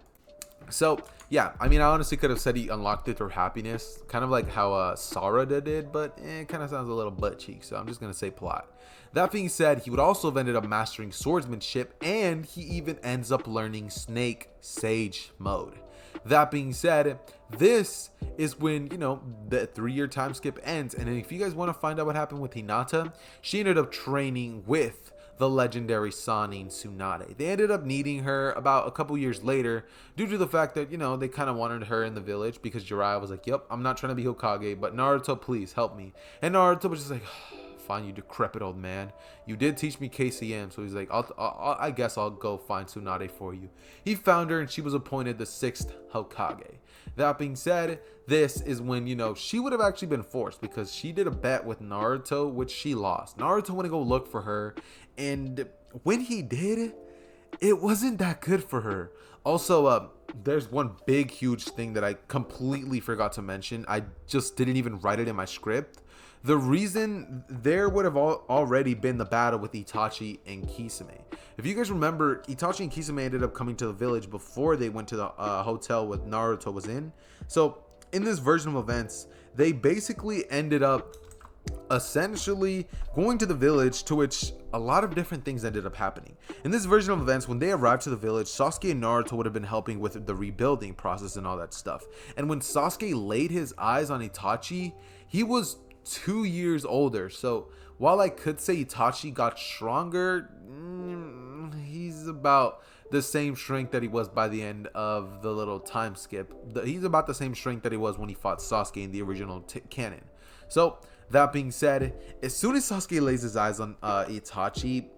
So, yeah, I mean, I honestly could have said he unlocked it through happiness, kind of like how Sarada did, but it kind of sounds a little butt cheek, so I'm just going to say plot. That being said, he would also have ended up mastering swordsmanship, and he even ends up learning Snake Sage mode. That being said, this is when, you know, the 3-year time skip ends. And if you guys want to find out what happened with Hinata, she ended up training with the legendary Sannin Tsunade. They ended up needing her about a couple years later due to the fact that, you know, they kind of wanted her in the village because Jiraiya was like, yep, I'm not trying to be Hokage, but Naruto, please help me. And Naruto was just like, fine, you decrepit old man. You did teach me KCM, so he's like, I guess I'll go find Tsunade for you. He found her, and she was appointed the 6th Hokage. That being said, this is when, you know, she would have actually been forced because she did a bet with Naruto, which she lost. Naruto went to go look for her, and when he did, it wasn't that good for her. Also, there's one big, huge thing that I completely forgot to mention. I just didn't even write it in my script. The reason there would have already been the battle with Itachi and Kisame. If you guys remember, Itachi and Kisame ended up coming to the village before they went to the hotel with Naruto was in. So in this version of events, they basically ended up essentially going to the village, to which a lot of different things ended up happening. In this version of events, when they arrived to the village, Sasuke and Naruto would have been helping with the rebuilding process and all that stuff. And when Sasuke laid his eyes on Itachi, he was 2 years older. So while I could say Itachi got stronger, he's about the same strength that he was by the end of the little time skip. He's about the same strength that he was when he fought Sasuke in the original canon. So that being said, as soon as Sasuke lays his eyes on Itachi,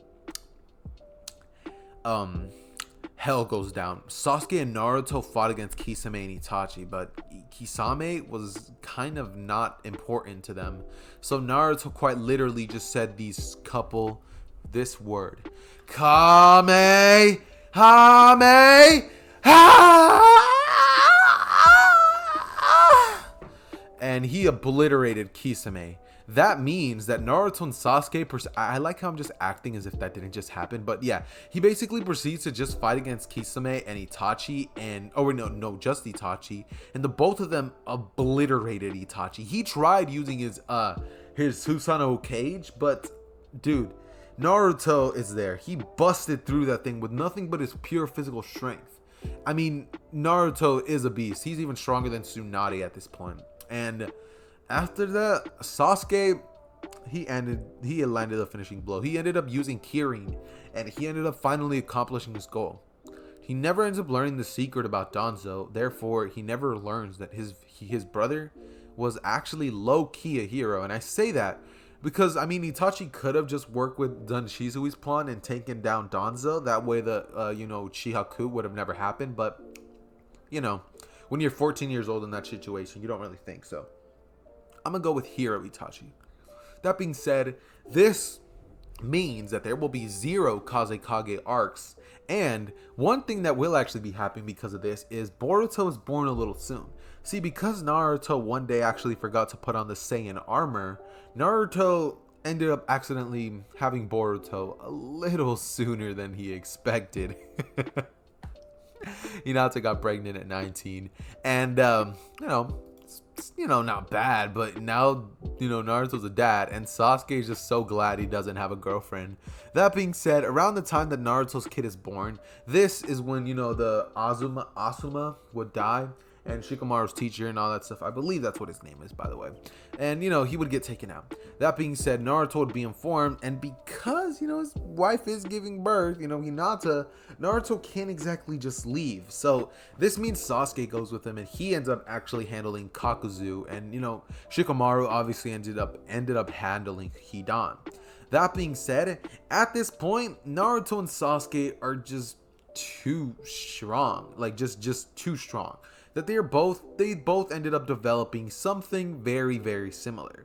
hell goes down. Sasuke and Naruto fought against Kisame and Itachi, but Kisame was kind of not important to them. So Naruto quite literally just said this word. Kame! Hame! And he obliterated Kisame. That means that Naruto and Sasuke, I like how I'm just acting as if that didn't just happen, but yeah, he basically proceeds to just fight against Kisame and Itachi, and just Itachi, and the both of them obliterated Itachi. He tried using his Susanoo cage, but dude, Naruto is there. He busted through that thing with nothing but his pure physical strength. I mean, Naruto is a beast. He's even stronger than Tsunade at this point. And after that, Sasuke, he landed a finishing blow. He ended up using Kirin, and he ended up finally accomplishing his goal. He never ends up learning the secret about Danzo. Therefore, he never learns that his brother was actually low-key a hero. And I say that because, I mean, Itachi could have just worked with Danshizui's pawn and taken down Danzo. That way the, Chihaku would have never happened. But, you know, when you're 14 years old in that situation, you don't really think so. I'm going to go with Hero Itachi. That being said, this means that there will be 0 Kazekage arcs. And one thing that will actually be happening because of this is Boruto is born a little soon. See, because Naruto one day actually forgot to put on the Saiyan armor, Naruto ended up accidentally having Boruto a little sooner than he expected. Hinata got pregnant at 19, and not bad, but now, Naruto's a dad, and Sasuke is just so glad he doesn't have a girlfriend. That being said, around the time that Naruto's kid is born, this is when, the Asuma would die, and Shikamaru's teacher and all that stuff. I believe that's what his name is, by the way. And, you know, he would get taken out. That being said, Naruto would be informed, and because, you know, his wife is giving birth, you know, Hinata, Naruto can't exactly just leave. So this means Sasuke goes with him, and he ends up actually handling Kakuzu, and, you know, Shikamaru obviously ended up handling Hidan. That being said, at this point, Naruto and Sasuke are just too strong, like just too strong, that they both ended up developing something very, very similar.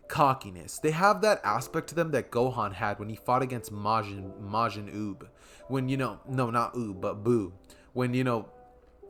Cockiness. They have that aspect to them that Gohan had when he fought against Majin Oob, when, you know, no, not Oob, but Boo, when, you know,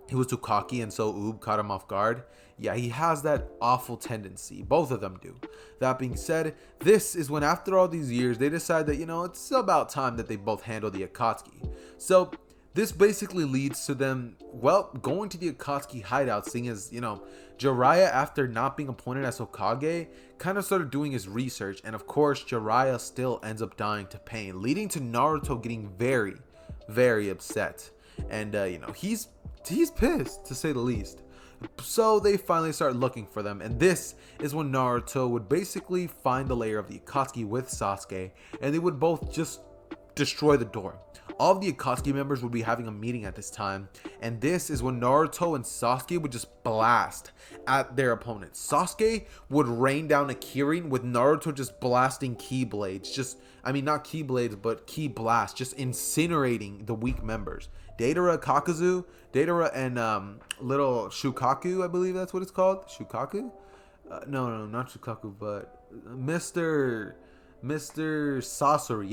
he was too cocky and so Oob caught him off guard. Yeah, he has that awful tendency. Both of them do. That being said, this is when, after all these years, they decide that, you know, it's about time that they both handle the Akatsuki. So this basically leads to them, well, going to the Akatsuki hideout, seeing as, you know, Jiraiya, after not being appointed as Hokage, kind of started doing his research. And of course, Jiraiya still ends up dying to pain, leading to Naruto getting very, very upset. And, you know, he's pissed, to say the least. So they finally start looking for them, and this is when Naruto would basically find the lair of the Akatsuki with Sasuke, and they would both just destroy the door. All of the Akatsuki members would be having a meeting at this time, and this is when Naruto and Sasuke would just blast at their opponents. Sasuke would rain down a Kirin, with Naruto just blasting ki blades, not ki blades, but ki blasts, just incinerating the weak members. Deidara and little Shukaku, I believe that's what it's called. Shukaku? No, not Shukaku, but Mr. Sasori.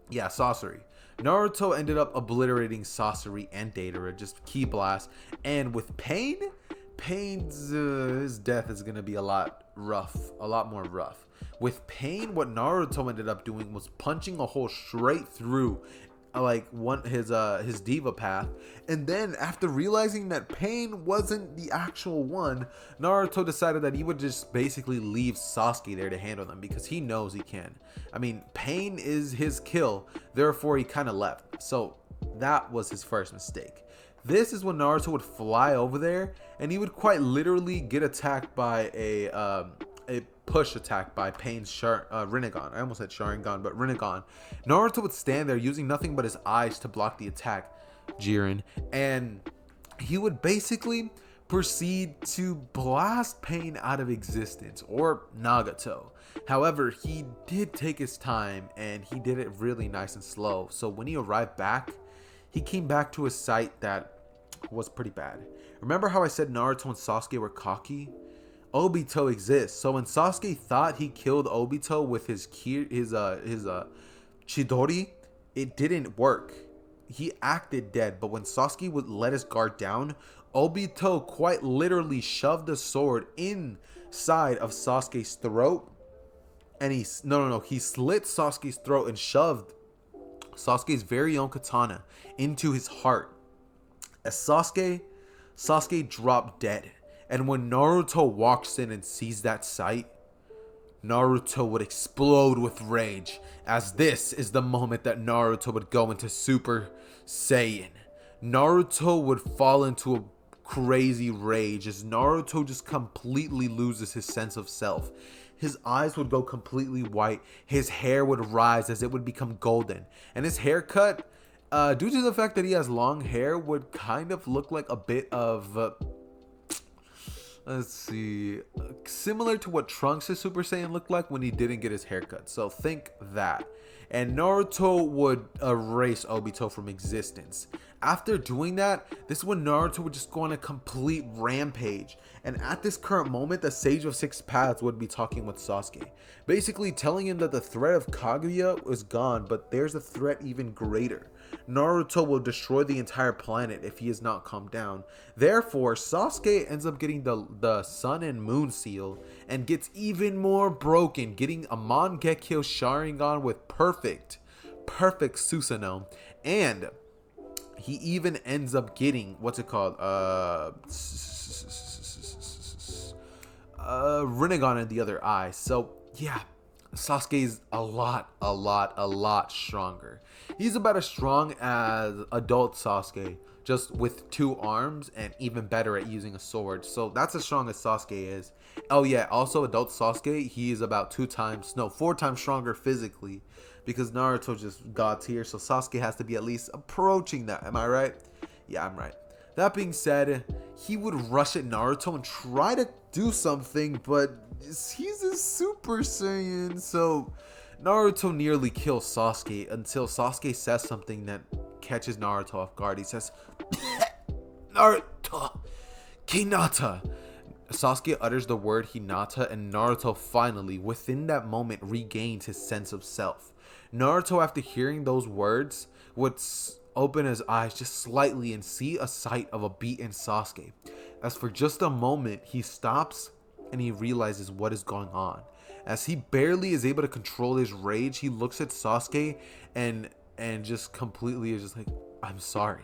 Yeah, Sasori. Naruto ended up obliterating Sasori and Deidara, just ki blast. And with Pain's his death is gonna be a lot more rough. With Pain, what Naruto ended up doing was punching a hole straight through his diva path, and then after realizing that Pain wasn't the actual one, Naruto decided that he would just basically leave Sasuke there to handle them, because he knows he can. I mean, Pain is his kill, therefore he kind of left. So that was his first mistake. This is when Naruto would fly over there, and he would quite literally get attacked by a push attack by Pain's Rinnegan. I almost said Sharingan, but Rinnegan. Naruto would stand there using nothing but his eyes to block the attack, Jiren, and he would basically proceed to blast Pain out of existence, or Nagato. However, he did take his time, and he did it really nice and slow. So when he arrived back, he came back to a sight that was pretty bad. Remember how I said Naruto and Sasuke were cocky? Obito exists. So when Sasuke thought he killed Obito with his Chidori, it didn't work. He acted dead, but when Sasuke would let his guard down, Obito quite literally shoved the sword inside of Sasuke's throat, and he slit Sasuke's throat and shoved Sasuke's very own katana into his heart. As Sasuke dropped dead. And when Naruto walks in and sees that sight, Naruto would explode with rage, as this is the moment that Naruto would go into Super Saiyan. Naruto would fall into a crazy rage as Naruto just completely loses his sense of self. His eyes would go completely white, his hair would rise as it would become golden, and his haircut, due to the fact that he has long hair, would kind of look like a bit of... let's see, similar to what Trunks' Super Saiyan looked like when he didn't get his haircut. So think that. And Naruto would erase Obito from existence. After doing that, this is when Naruto would just go on a complete rampage. And at this current moment, the Sage of Six Paths would be talking with Sasuke, basically telling him that the threat of Kaguya is gone, but there's a threat even greater. Naruto will destroy the entire planet if he is not calmed down. Therefore, Sasuke ends up getting the Sun and Moon Seal and gets even more broken, getting a Mangekyo Sharingan with perfect Susanoo, and he even ends up getting Rinnegan in the other eye. So yeah, Sasuke's a lot stronger. He's about as strong as adult Sasuke just with 2 arms, and even better at using a sword. So that's as strong as Sasuke is. Oh yeah, also adult Sasuke, he is about 4 times stronger physically, because Naruto just got tier, so Sasuke has to be at least approaching that. Am I right? Yeah, I'm right. That being said, he would rush at Naruto and try to do something, but he's a Super Saiyan, so Naruto nearly kills Sasuke until Sasuke says something that catches Naruto off guard. He says, Naruto, Hinata. Sasuke utters the word Hinata, and Naruto finally, within that moment, regains his sense of self. Naruto, after hearing those words, would open his eyes just slightly and see a sight of a beaten Sasuke. As for just a moment, he stops and he realizes what is going on. As he barely is able to control his rage, he looks at Sasuke and just completely is just like, I'm sorry.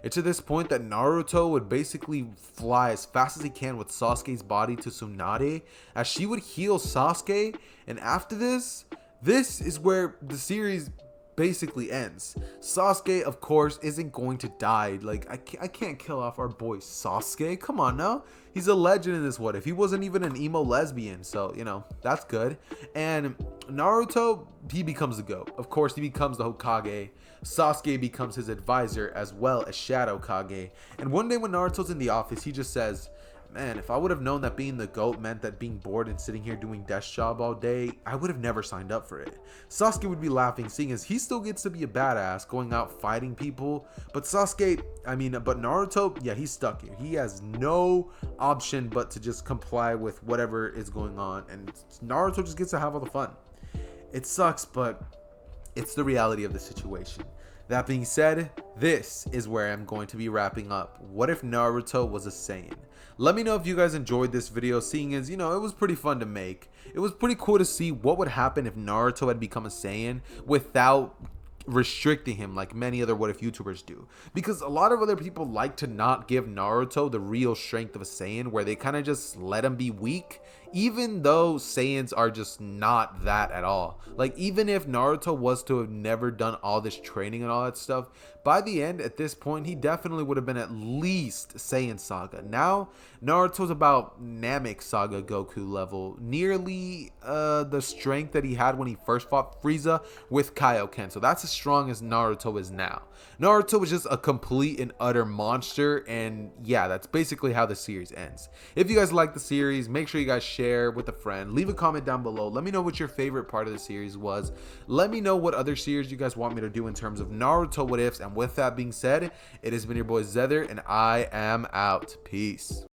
It's at this point that Naruto would basically fly as fast as he can with Sasuke's body to Tsunade, as she would heal Sasuke, and after this is where the series basically ends. Sasuke, of course, isn't going to die. Like, I can't kill off our boy Sasuke. Come on now. He's a legend in this What If. He wasn't even an emo lesbian, so, you know, that's good. And Naruto, he becomes the GOAT. Of course, he becomes the Hokage. Sasuke becomes his advisor as well as Shadow Kage. And one day when Naruto's in the office, he just says, man, if I would have known that being the GOAT meant that being bored and sitting here doing desk job all day, I would have never signed up for it. Sasuke would be laughing, seeing as he still gets to be a badass, going out fighting people. But Naruto, yeah, he's stuck here. He has no option but to just comply with whatever is going on. And Naruto just gets to have all the fun. It sucks, but it's the reality of the situation. That being said, this is where I'm going to be wrapping up. What if Naruto was a Saiyan? Let me know if you guys enjoyed this video, seeing as, you know, it was pretty fun to make. It was pretty cool to see what would happen if Naruto had become a Saiyan without restricting him like many other What If YouTubers do. Because a lot of other people like to not give Naruto the real strength of a Saiyan, where they kind of just let him be weak, even though Saiyans are just not that at all. Like, even if Naruto was to have never done all this training and all that stuff, by the end, at this point, he definitely would have been at least Saiyan Saga. Now, Naruto's about Namek Saga Goku level, nearly the strength that he had when he first fought Frieza with Kaioken. So that's as strong as Naruto is now. Naruto was just a complete and utter monster, and yeah, that's basically how the series ends. If you guys like the series, make sure you guys share with a friend. Leave a comment down below. Let me know what your favorite part of the series was. Let me know what other series you guys want me to do in terms of Naruto What Ifs. And with that being said, it has been your boy Xehther, and I am out. Peace.